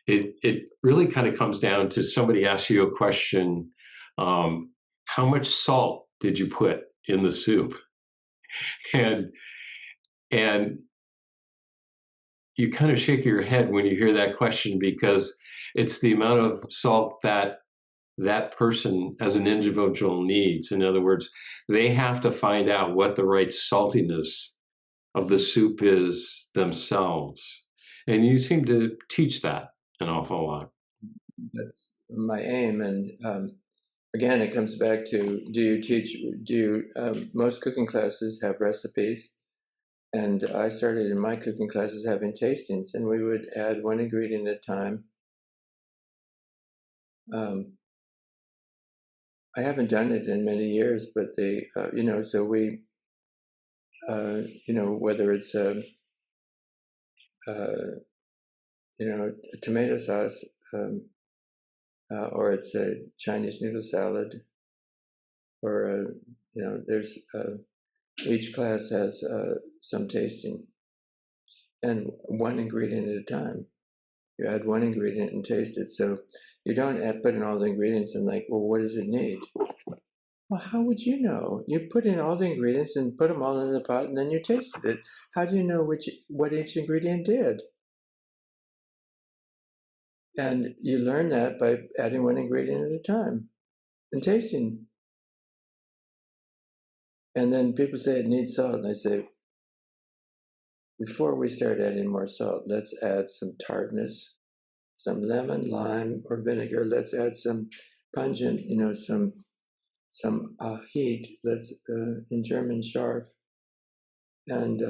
Speaker 1: it really kind of comes down to somebody asks you a question, how much salt did you put in the soup? And you kind of shake your head when you hear that question, because it's the amount of salt that person as an individual needs. In other words, they have to find out what the right saltiness of the soup is themselves. And you seem to teach that an awful lot.
Speaker 2: that's my aim. And again, it comes back to, most cooking classes have recipes. And I started in my cooking classes having tastings, and we would add one ingredient at a time. I haven't done it in many years, but so we, whether it's a tomato sauce, or it's a Chinese noodle salad, or there's each class has some tasting, and one ingredient at a time. You add one ingredient and taste it. So you don't put in all the ingredients and like, well, what does it need? Well, how would you know? You put in all the ingredients and put them all in the pot, and then you tasted it. How do you know what each ingredient did? And you learn that by adding one ingredient at a time and tasting. And then people say it needs salt, and I say, before we start adding more salt, let's add some tartness, some lemon, lime, or vinegar. Let's add some pungent, some heat. Let's in German scharf, and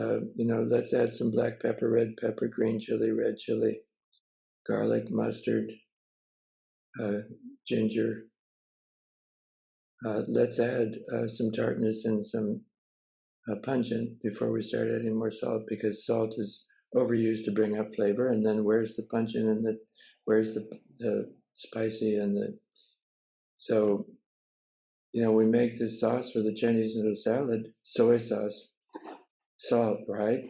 Speaker 2: let's add some black pepper, red pepper, green chili, red chili, garlic, mustard, ginger. Let's add some tartness and some pungent before we start adding more salt, because salt is overused to bring up flavor. And then where's the pungent and where's the spicy and so we make this sauce for the Chinese noodle salad, soy sauce, salt, right?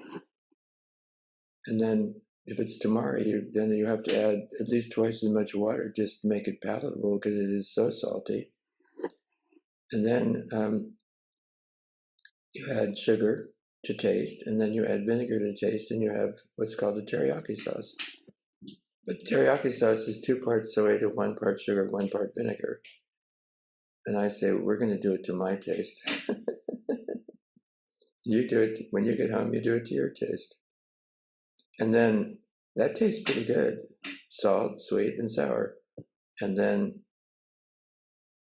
Speaker 2: And then if it's tamari, then you have to add at least twice as much water just to make it palatable, because it is so salty. And then you add sugar to taste, and then you add vinegar to taste, and you have what's called a teriyaki sauce. But teriyaki sauce is 2 parts soy to 1 part sugar, 1 part vinegar. And I say, we're going to do it to my taste. You do it, when you get home, you do it to your taste. And then that tastes pretty good. Salt, sweet, and sour. And then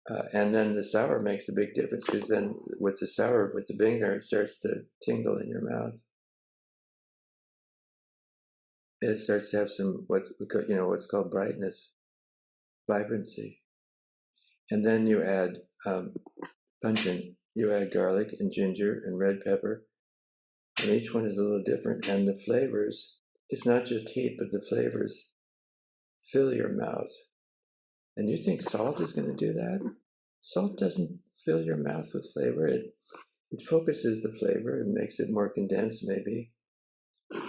Speaker 2: the sour makes a big difference, because then with the vinegar, it starts to tingle in your mouth. It starts to have some what's called brightness, vibrancy. And then you add pungent. You add garlic and ginger and red pepper, and each one is a little different. And the flavors, it's not just heat, but the flavors fill your mouth. And you think salt is going to do that? Salt doesn't fill your mouth with flavor. It focuses the flavor and makes it more condensed, maybe.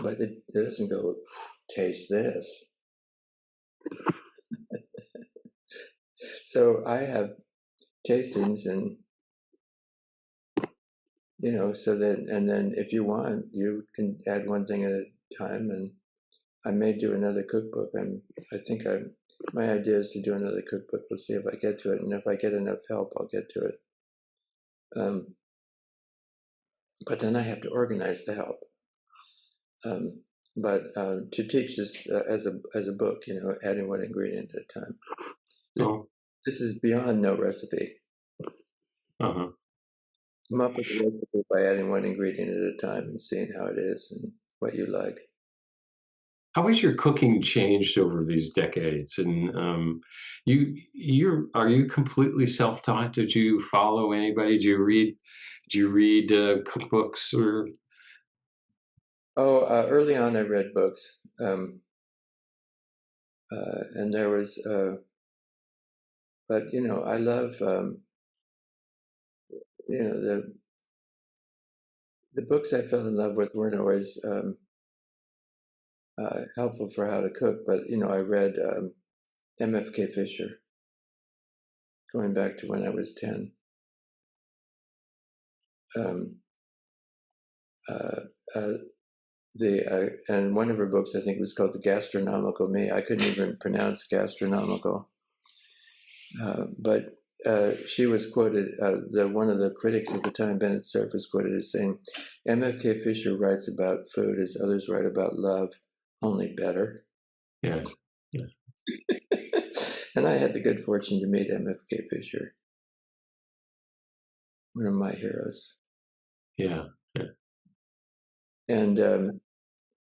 Speaker 2: But it doesn't go, taste this. So I have tastings, and and then if you want, you can add one thing at a time. And I may do another cookbook. My idea is to do another cookbook. We'll see if I get to it, and if I get enough help, I'll get to it. But then I have to organize the help. But to teach this as a book, adding one ingredient at a time.
Speaker 1: Oh.
Speaker 2: This is beyond no recipe.
Speaker 1: Uh-huh.
Speaker 2: Come up with a recipe by adding one ingredient at a time and seeing how it is and what you like.
Speaker 1: How has your cooking changed over these decades? And are you completely self-taught? Did you follow anybody? Do you read cookbooks or?
Speaker 2: Early on I read books, and there was, but I love, the books I fell in love with weren't always helpful for how to cook. But I read M.F.K. Fisher, going back to when I was 10. And one of her books, I think, was called The Gastronomical Me. I couldn't even pronounce gastronomical, but she was quoted. One of the critics at the time, Bennett Cerf, was quoted as saying, "M.F.K. Fisher writes about food as others write about love, only better."
Speaker 1: Yeah.
Speaker 2: And I had the good fortune to meet MFK Fisher, one of my heroes.
Speaker 1: Yeah.
Speaker 2: And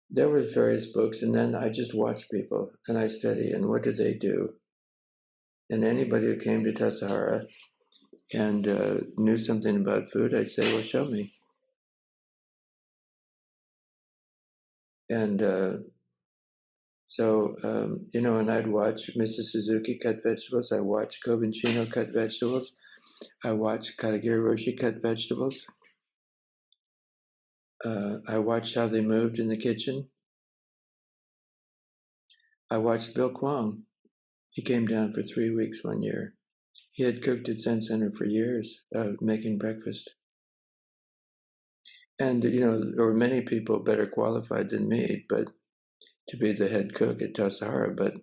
Speaker 2: there were various books, and then I just watch people and I study, and what do they do? And anybody who came to Tassajara and knew something about food, I'd say, well, show me. And and I'd watch Mrs. Suzuki cut vegetables. I watch Kobancino cut vegetables. I watch Tassajara Roshi cut vegetables. I watched how they moved in the kitchen. I watched Bill Kwong. He came down for 3 weeks one year. He had cooked at Zen Center for years, making breakfast. And, there were many people better qualified than me, but to be the head cook at Tassajara, but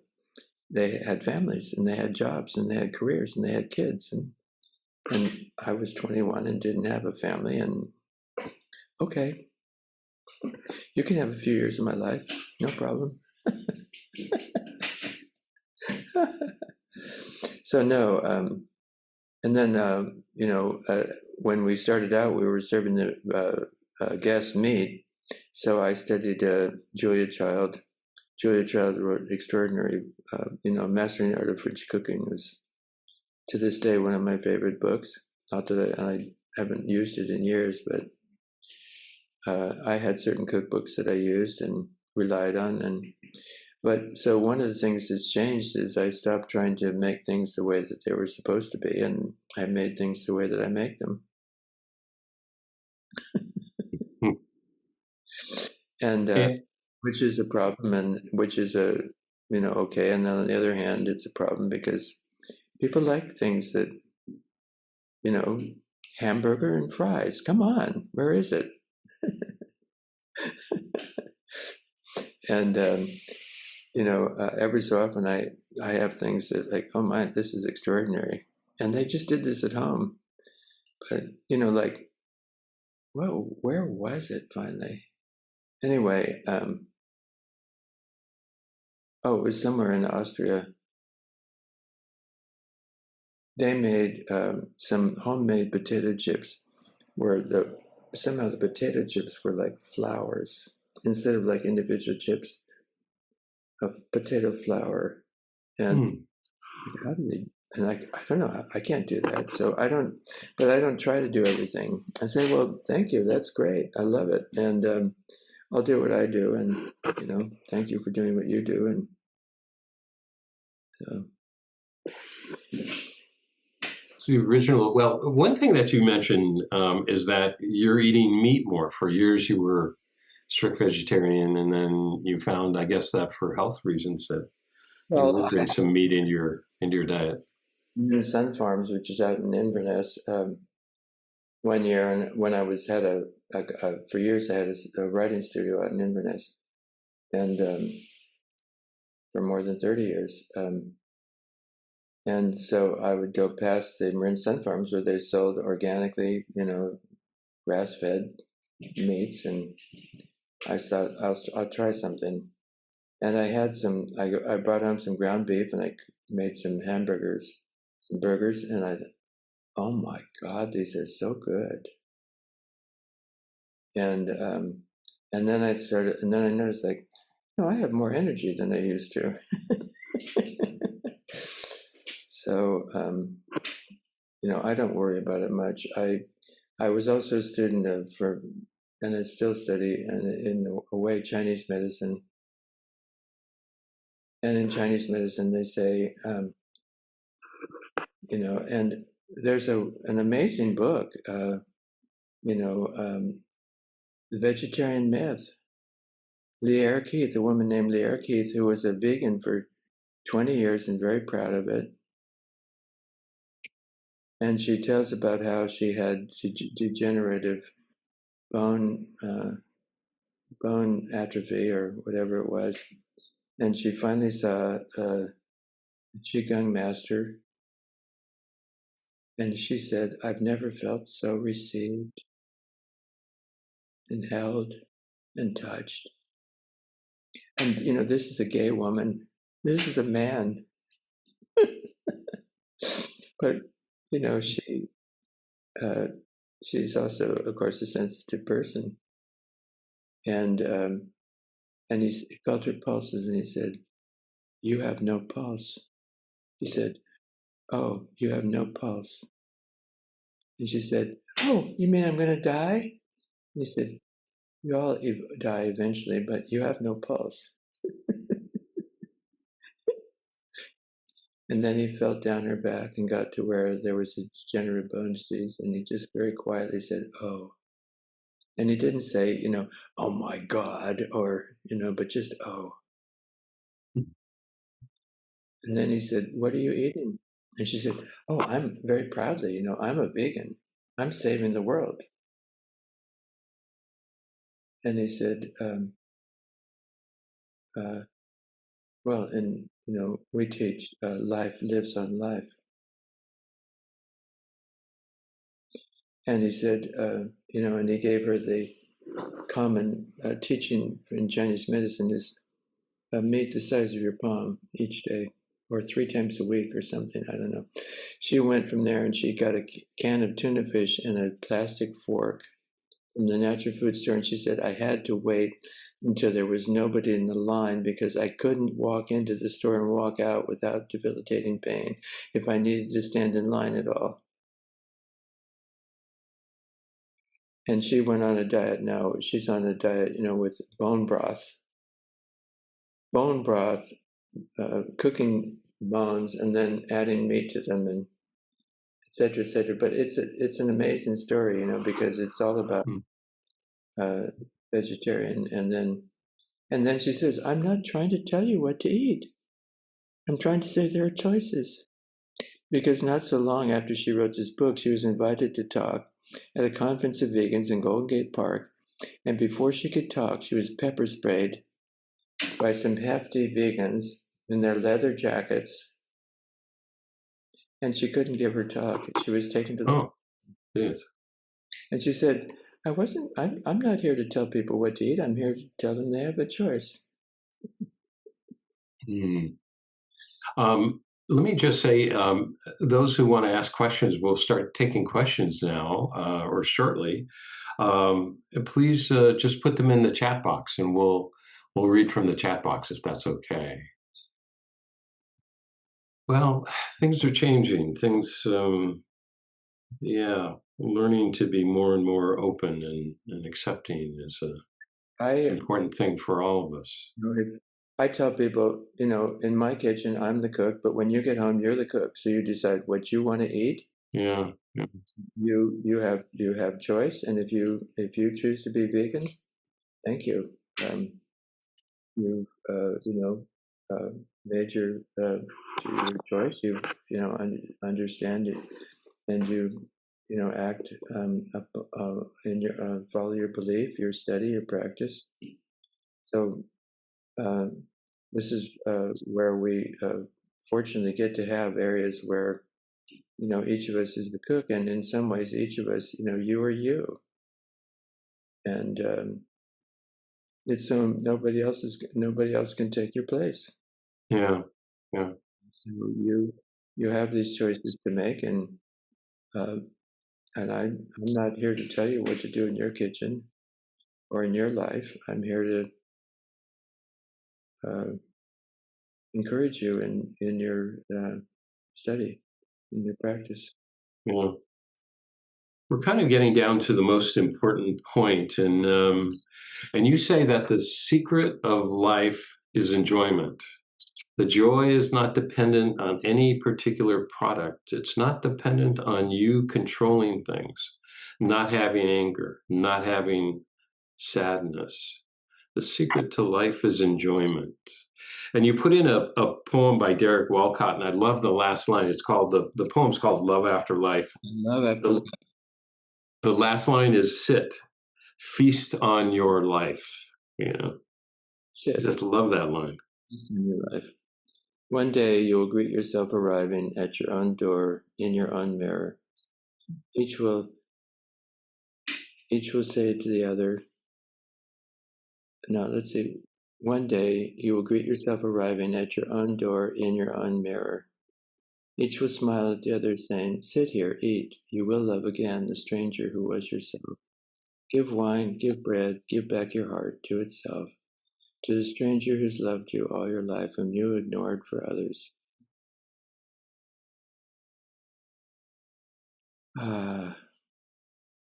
Speaker 2: they had families and they had jobs and they had careers and they had kids. And I was 21 and didn't have a family. And okay, you can have a few years of my life, no problem. So no, and then when we started out, we were serving the guests meat. So I studied Julia Child. Julia Child wrote extraordinary, Mastering the Art of French Cooking was, to this day, one of my favorite books. Not that I haven't used it in years, but I had certain cookbooks that I used and relied on. But so one of the things that's changed is I stopped trying to make things the way that they were supposed to be, and I made things the way that I make them. And which is a problem, and which is okay. And then on the other hand, it's a problem because people like things that, hamburger and fries. Come on, where is it? And every so often I have things that like, oh my, this is extraordinary, and they just did this at home. But like, whoa, where was it finally? Anyway, it was somewhere in Austria. They made some homemade potato chips, where somehow the potato chips were like flowers instead of like individual chips of potato flour. And how do they? And I don't know. I can't do that. So I don't try to do everything. I say, well, thank you. That's great. I love it. And I'll do what I do. And, thank you for doing what you do. And so.
Speaker 1: It's the original. Well, one thing that you mentioned is that you're eating meat more. For years, you were strict vegetarian, and then you found, I guess, that for health reasons that you will bring some meat into your diet.
Speaker 2: In Sun Farms, which is out in Inverness, one year, and when I for years I had a writing studio out in Inverness, and for more than 30 years. And so I would go past the Marin Sun Farms where they sold organically, grass-fed meats, and I thought I'll try something. And I had I brought home some ground beef, and I made some burgers, and I thought, oh my God, these are so good. And then I noticed, like, I have more energy than I used to. So, I don't worry about it much. I was also a student and I still study, and in a way, Chinese medicine. And in Chinese medicine, they say, and there's an amazing book, The Vegetarian Myth. Lear Keith, a woman named Lear Keith, who was a vegan for 20 years and very proud of it. And she tells about how she had degenerative bone atrophy or whatever it was. And she finally saw a Qigong master. And she said, I've never felt so received and held and touched. And, this is a gay woman. This is a man. But you know, she's also, of course, a sensitive person, and he felt her pulses, and he said, "You have no pulse." He said, "Oh, you have no pulse." And she said, "Oh, you mean I'm going to die?" He said, "You all die eventually, but you have no pulse." And then he felt down her back and got to where there was a degenerative bone disease, and he just very quietly said, "Oh." And he didn't say, you know, "Oh my God," or, you know, but just, "Oh." And then he said, "What are you eating?" And she said, "Oh, I'm very proudly, you know, I'm a vegan. I'm saving the world." And he said, well, and, you know, we teach life lives on life. And he said, you know, and he gave her the common teaching in Chinese medicine is meat the size of your palm each day, or 3 times a week or something, I don't know. She went from there and she got a can of tuna fish and a plastic fork from the natural food store, and she said, "I had to wait until there was nobody in the line because I couldn't walk into the store and walk out without debilitating pain if I needed to stand in line at all." And she went on a diet now. She's on a diet, you know, with bone broth, cooking bones and then adding meat to them, and et cetera, et cetera. But it's an amazing story, you know, because it's all about vegetarian. And then she says, "I'm not trying to tell you what to eat. I'm trying to say there are choices." Because not so long after she wrote this book, she was invited to talk at a conference of vegans in Golden Gate Park. And before she could talk, she was pepper sprayed by some hefty vegans in their leather jackets. And she couldn't give her talk. She was taken to the...
Speaker 1: Oh, yes.
Speaker 2: And she said, I'm not here to tell people what to eat. I'm here to tell them they have a choice.
Speaker 1: Mm. Let me just say, those who want to ask questions, we'll start taking questions now or shortly. Please just put them in the chat box, and we'll read from the chat box if that's okay. Well, things are changing. Things, yeah, learning to be more and more open and accepting is it's an important thing for all of us.
Speaker 2: You know, if I tell people, you know, in my kitchen, I'm the cook, but when you get home, you're the cook. So you decide what you want to eat.
Speaker 1: Yeah.
Speaker 2: You have choice, and if you choose to be vegan, thank you. You've made your choice. You know understand it, and you know act in your follow your belief, your study, your practice. So this is where we fortunately get to have areas where you know each of us is the cook, and in some ways each of us, you know, you are you, and it's so nobody else can take your place.
Speaker 1: Yeah. Yeah.
Speaker 2: So you have these choices to make, and I'm not here to tell you what to do in your kitchen or in your life. I'm here to encourage you in your study, in your practice.
Speaker 1: Yeah. We're kind of getting down to the most important point, and you say that the secret of life is enjoyment. The joy is not dependent on any particular product. It's not dependent on you controlling things, not having anger, not having sadness. The secret to life is enjoyment. And you put in a poem by Derek Walcott, and I love the last line. It's called the poem's called Love After Life.
Speaker 2: Love after life.
Speaker 1: The last line is sit, feast on your life. You know, I just love that line.
Speaker 2: Feast on your life. One day you will greet yourself arriving at your own door in your own mirror. Each will say to the other, no, let's see. One day you will greet yourself arriving at your own door in your own mirror. Each will smile at the other, saying, "Sit here, eat. You will love again the stranger who was yourself. Give wine, give bread, give back your heart to itself. To the stranger who's loved you all your life, whom you ignored for others."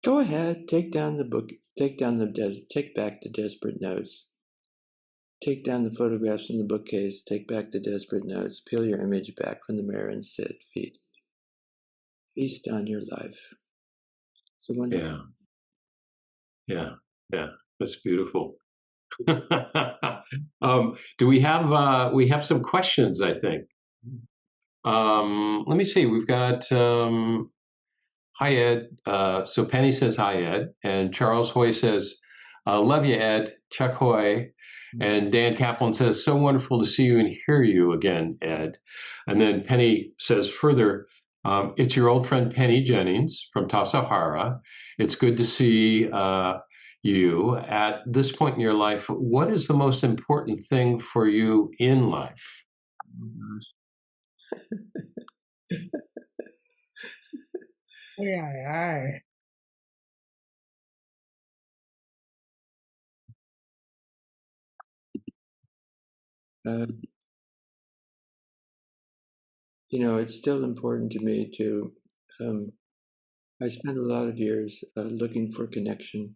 Speaker 2: Go ahead, take down the book, take back the desperate notes. Take down the photographs from the bookcase, take back the desperate notes, peel your image back from the mirror and sit, feast. Feast on your life. It's a wonderful.
Speaker 1: Yeah. That's beautiful. Do we have some questions, I think. Let me see. We've got hi Ed. So Penny says hi Ed, and Charles Hoy says, love you Ed. Chuck Hoy. And Dan Kaplan says, so wonderful to see you and hear you again, Ed. And then Penny says further, it's your old friend Penny Jennings from Tassajara. It's good to see you at this point in your life. What is the most important thing for you in life?
Speaker 4: Yeah.
Speaker 2: It's still important to me to. I spent a lot of years looking for connection,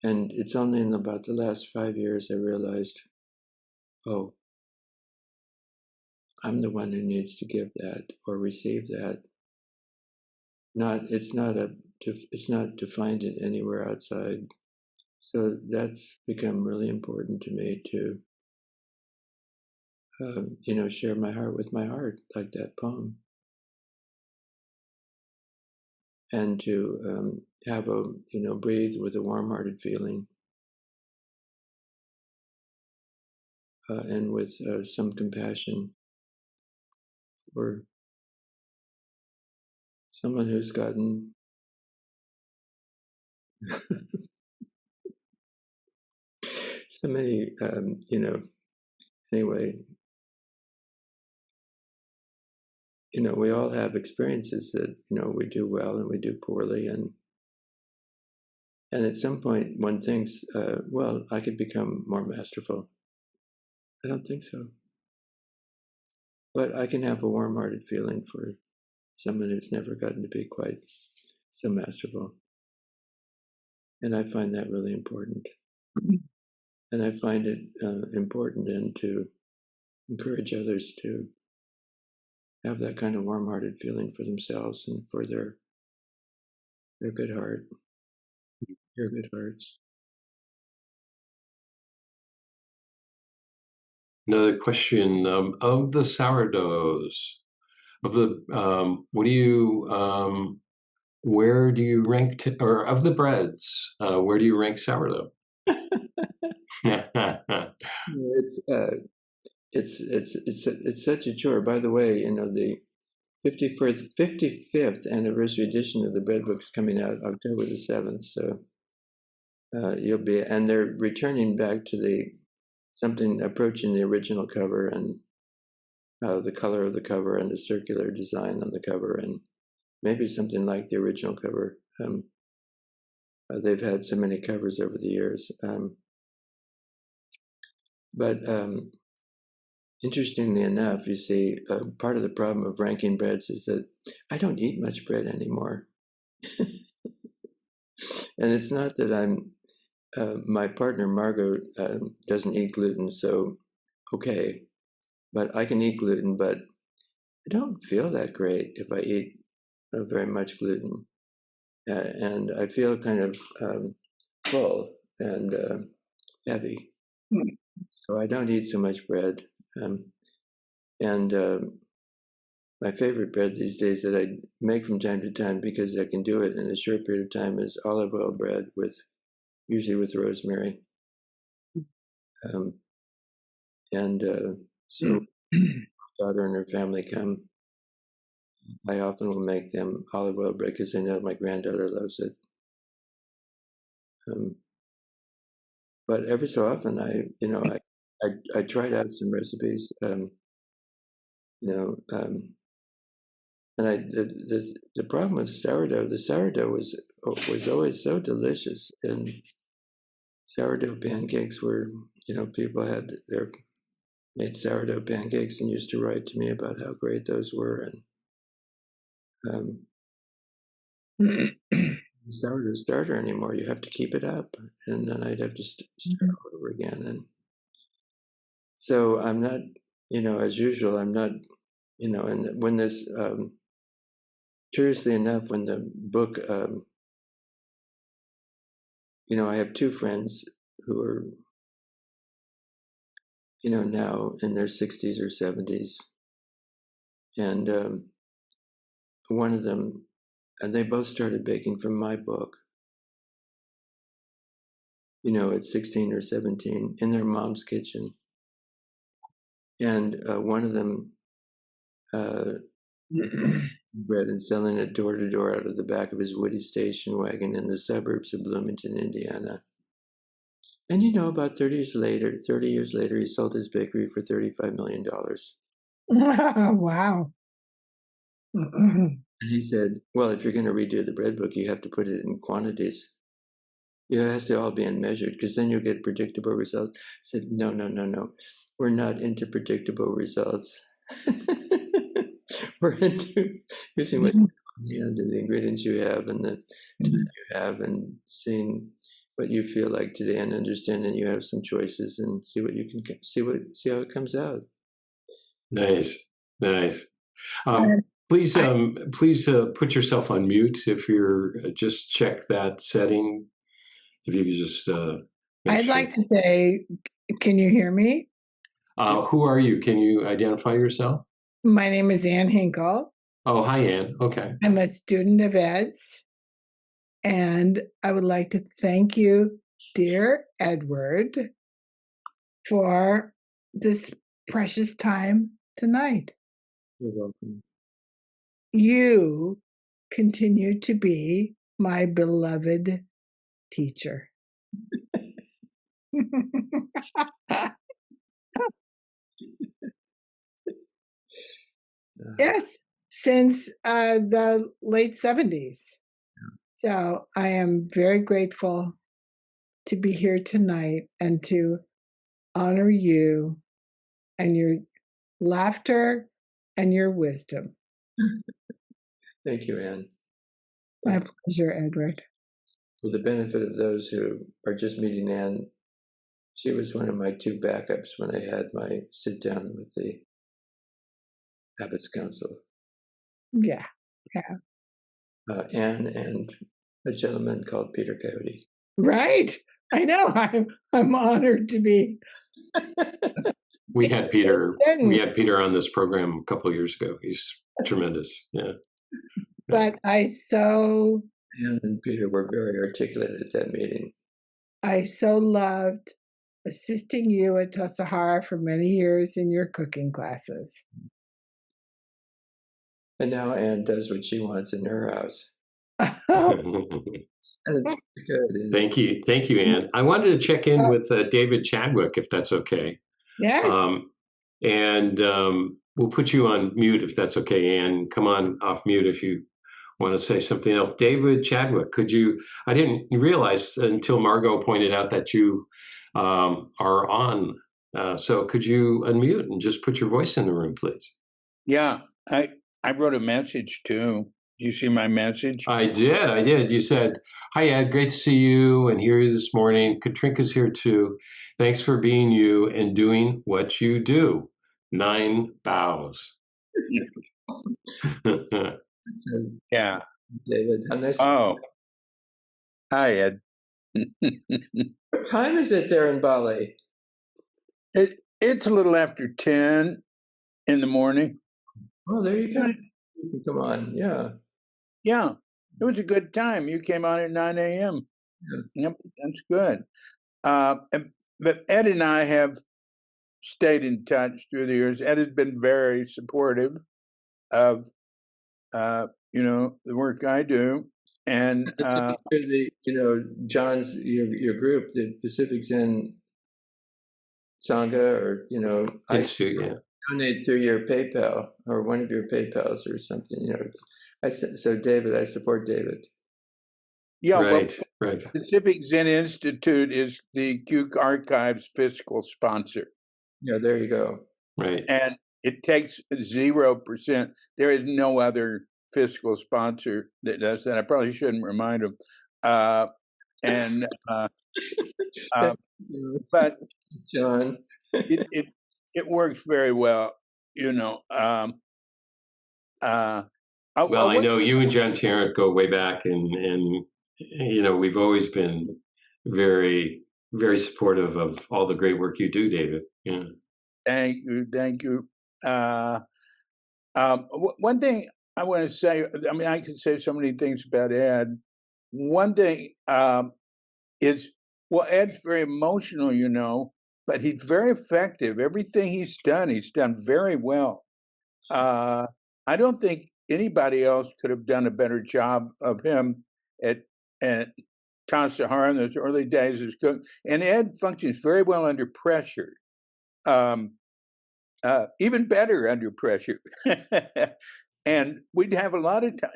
Speaker 2: and it's only in about the last 5 years I realized, oh, I'm the one who needs to give that or receive that. It's not to find it anywhere outside. So that's become really important to me to, share my heart with my heart, like that poem, and to have breathe with a warm-hearted feeling, and with some compassion for someone who's gotten so many, anyway, we all have experiences that, we do well and we do poorly. And at some point one thinks, well, I could become more masterful. I don't think so. But I can have a warm-hearted feeling for someone who's never gotten to be quite so masterful. And I find that really important. And I find it important then to encourage others to have that kind of warm-hearted feeling for themselves and for their good heart, their good hearts.
Speaker 1: Another question of the sourdoughs, of the what do you where do you rank or of the breads? Where do you rank sourdough?
Speaker 2: It's such a chore. By the way, the 55th anniversary edition of the bread book's coming out October the 7th. So and they're returning back to something approaching the original cover, and the color of the cover and the circular design on the cover, and maybe something like the original cover. They've had so many covers over the years. But interestingly enough, you see, part of the problem of ranking breads is that I don't eat much bread anymore. And it's not that my partner, Margot, doesn't eat gluten, so okay. But I can eat gluten, but I don't feel that great if I eat very much gluten. And I feel kind of full and heavy. So I don't eat so much bread. And my favorite bread these days that I make from time to time, because I can do it in a short period of time, is olive oil bread, usually with rosemary. So my daughter and her family come. I often will make them olive oil bread because I know my granddaughter loves it. But every so often, I tried out some recipes. And the problem with sourdough, the sourdough was always so delicious, and sourdough pancakes were, people made sourdough pancakes and used to write to me about how great those were, and sourdough starter anymore. You have to keep it up, and then I'd have to start over again. And so I'm not, as usual, I'm not, and when this, curiously enough, when the book, I have two friends who are, now in their 60s or 70s, and one of them, and they both started baking from my book, at 16 or 17 in their mom's kitchen. And one of them bread and selling it door to door out of the back of his woody station wagon in the suburbs of Bloomington, Indiana. And about 30 years later, he sold his bakery for $35 million.
Speaker 3: Wow.
Speaker 2: And he said, well, if you're going to redo the bread book, you have to put it in quantities. It has to all be unmeasured, because then you'll get predictable results. I said, no. We're not into predictable results. We're into using what you have on hand and the ingredients you have and the time you have, and seeing what you feel like today, and understanding you have some choices, and see what you can see how it comes out.
Speaker 1: Nice. Please put yourself on mute if you're just check that setting. If you could just
Speaker 3: I'd like to say, can you hear me?
Speaker 1: Who are you? Can you identify yourself?
Speaker 3: My name is Ann Hinkle.
Speaker 1: Oh, hi, Ann. Okay.
Speaker 3: I'm a student of Ed's, and I would like to thank you, dear Edward, for this precious time tonight.
Speaker 2: You're welcome.
Speaker 3: You continue to be my beloved teacher. Yes, since the late 70s. So I am very grateful to be here tonight and to honor you and your laughter and your wisdom.
Speaker 2: Thank you, Ann.
Speaker 3: My pleasure, Edward.
Speaker 2: For the benefit of those who are just meeting Ann, she was one of my two backups when I had my sit down with the Habits Council.
Speaker 3: Yeah.
Speaker 2: Ann and a gentleman called Peter Coyote.
Speaker 3: Right. I know. I'm honored to be.
Speaker 1: We had Peter on this program a couple of years ago. He's tremendous. Yeah.
Speaker 3: But
Speaker 2: Ann and Peter were very articulate at that meeting.
Speaker 3: I so loved assisting you at Tassajara for many years in your cooking classes.
Speaker 2: And now Ann does what she wants in her house. And it's good.
Speaker 1: Thank you, Ann. I wanted to check in with David Chadwick, if that's okay.
Speaker 3: Yes.
Speaker 1: And we'll put you on mute if that's okay, Ann. Come on off mute if you want to say something else. David Chadwick, I didn't realize until Margot pointed out that you are on. So could you unmute and just put your voice in the room, please?
Speaker 4: Yeah, I wrote a message too. Do you see my message?
Speaker 1: I did. You said, hi, Ed, great to see you and hear you this morning. Katrinka's here too. Thanks for being you and doing what you do. 9 bows.
Speaker 4: Yeah.
Speaker 2: David, how nice.
Speaker 4: Oh. Hi, Ed.
Speaker 2: What time is it there in Bali?
Speaker 4: It's a little after 10 in the morning.
Speaker 2: Oh, there you go. Come on. Yeah.
Speaker 4: Yeah. It was a good time. You came on at 9 a.m. Yeah. Yep, that's good. But Ed and I have stayed in touch through the years. Ed has been very supportive of, the work I do. And,
Speaker 2: John's, your group, the Pacific Zen Sangha, or,
Speaker 1: Institute, yeah.
Speaker 2: donate through your PayPal or one of your PayPals or something. So David, I support David.
Speaker 4: Yeah,
Speaker 1: right,
Speaker 4: well,
Speaker 1: right.
Speaker 4: Pacific Zen Institute is the Cuke Archives fiscal sponsor.
Speaker 2: Yeah, there you go.
Speaker 1: Right.
Speaker 4: And it takes 0%. There is no other fiscal sponsor that does that. I probably shouldn't remind them. But
Speaker 2: John,
Speaker 4: it works very well,
Speaker 1: Well, I know you and John Tarrant go way back, and we've always been very, very supportive of all the great work you do, David. Yeah.
Speaker 4: Thank you. One thing I want to say, I mean, I could say so many things about Ed. One thing is, well, Ed's very emotional, but he's very effective. Everything he's done very well. I don't think anybody else could have done a better job of him at Tassajara in those early days as cook. And Ed functions very well under pressure. Even better under pressure. And we'd have a lot of time,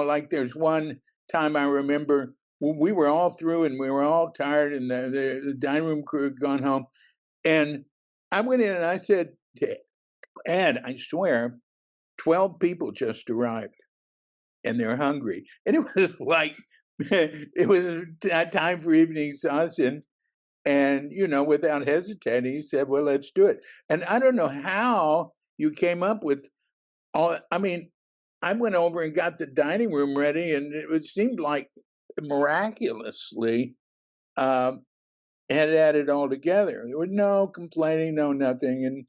Speaker 4: like there's one time I remember we were all through and we were all tired and the dining room crew had gone home. And I went in and I said, Ed, I swear, 12 people just arrived and they're hungry. And it was like, it was time for evening session. And, without hesitating, he said, well, let's do it. And I don't know how you came up with I went over and got the dining room ready, and it seemed like miraculously had it all together. There was no complaining, no nothing. And,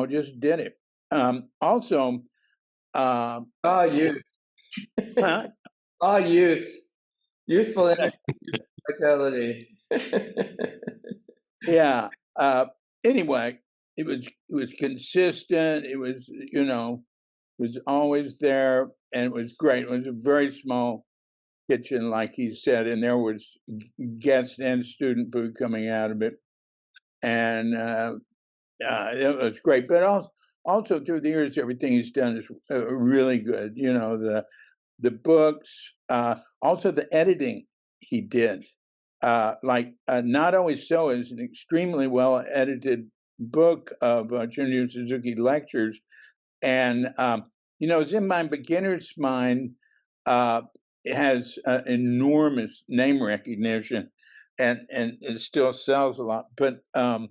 Speaker 4: just did it. Also,
Speaker 2: youth. Youth. Youthful energy. Vitality.
Speaker 4: Yeah. Anyway, it was consistent. It was, was always there, and it was great. It was a very small kitchen, like he said, and there was guest and student food coming out of it, and it was great. But also through the years, everything he's done is really good. The books, also the editing he did. Not Always So is an extremely well edited book of Shunryu Suzuki lectures. And, Zen Mind Beginner's Mind it has enormous name recognition and it still sells a lot. But a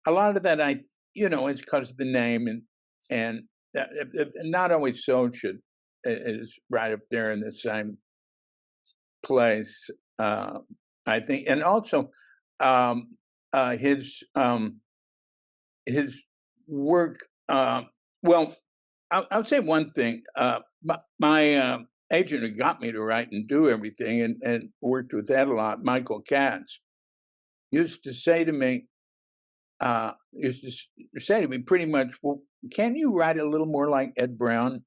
Speaker 4: lot of that, is because of the name and Not Always So is right up there in the same place. I think, and also his work. Well, I'll say one thing. My agent who got me to write and do everything, and worked with Ed a lot, Michael Katz, used to say to me, pretty much, well, can you write a little more like Ed Brown?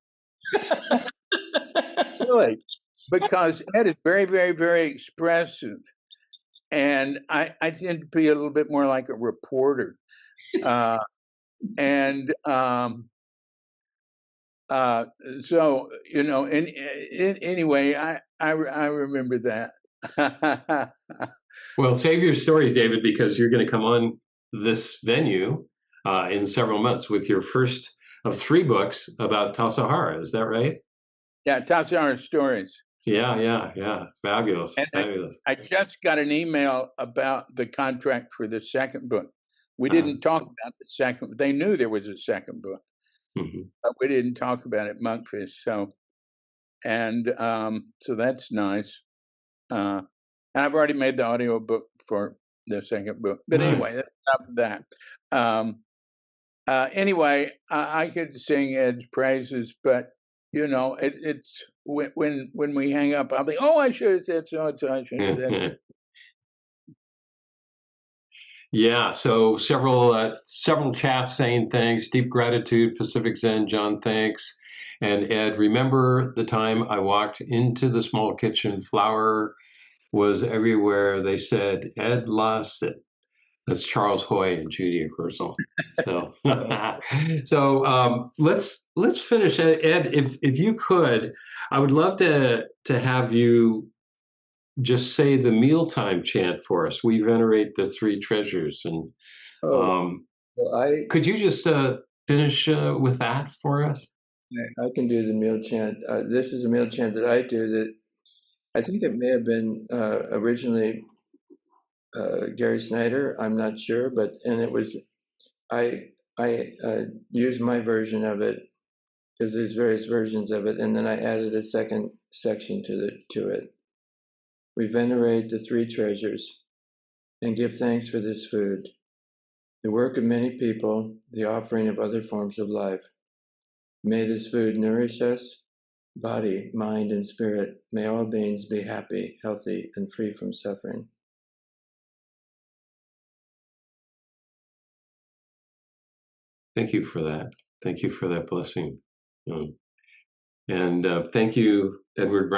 Speaker 4: Really, because Ed is very, very, very expressive. And I tend to be a little bit more like a reporter. So, anyway, I remember that.
Speaker 1: Well, save your stories, David, because you're going to come on this venue in several months with your first of 3 books about Tassajara. Is that right?
Speaker 4: Yeah, Tassajara Stories.
Speaker 1: Yeah. Fabulous.
Speaker 4: And
Speaker 1: fabulous.
Speaker 4: I just got an email about the contract for the second book. We didn't talk about the second. They knew there was a second book, but we didn't talk about it, Monkfish. So that's nice. And I've already made the audio book for the second book. But anyway, that's enough of that. Anyway, I could sing Ed's praises, but it's when we hang up, I'll think, oh, I should have said so. I should have said.
Speaker 1: Yeah. So several chats saying thanks, deep gratitude, Pacific Zen, John, thanks. And Ed, remember the time I walked into the small kitchen, flour was everywhere they said, Ed lost it. That's Charles Hoy and Judy Herzl. So, let's finish. Ed, if you could, I would love to have you just say the mealtime chant for us. We venerate the three treasures, and
Speaker 2: well,
Speaker 1: could you just finish with that for us?
Speaker 2: I can do the meal chant. This is a meal chant that I do that I think it may have been originally Gary Snyder. I'm not sure, and it was I used my version of it because there's various versions of it, and then I added a second section to it. We venerate the three treasures and give thanks for this food, the work of many people, the offering of other forms of life. May this food nourish us, body, mind, and spirit. May all beings be happy, healthy, and free from suffering.
Speaker 1: Thank you for that. Thank you for that blessing. And thank you, Edward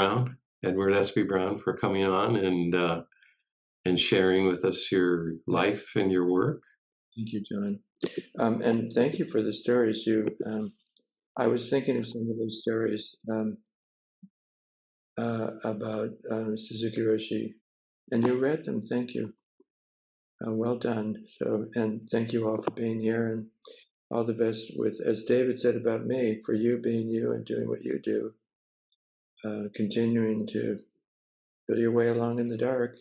Speaker 1: Espe Brown, for coming on and sharing with us your life and your work.
Speaker 2: Thank you, John. And thank you for the stories. I was thinking of some of those stories about Suzuki Roshi, and you read them. Thank you. Well done. And thank you all for being here, and all the best with, as David said about me, for you being you and doing what you do, continuing to feel your way along in the dark.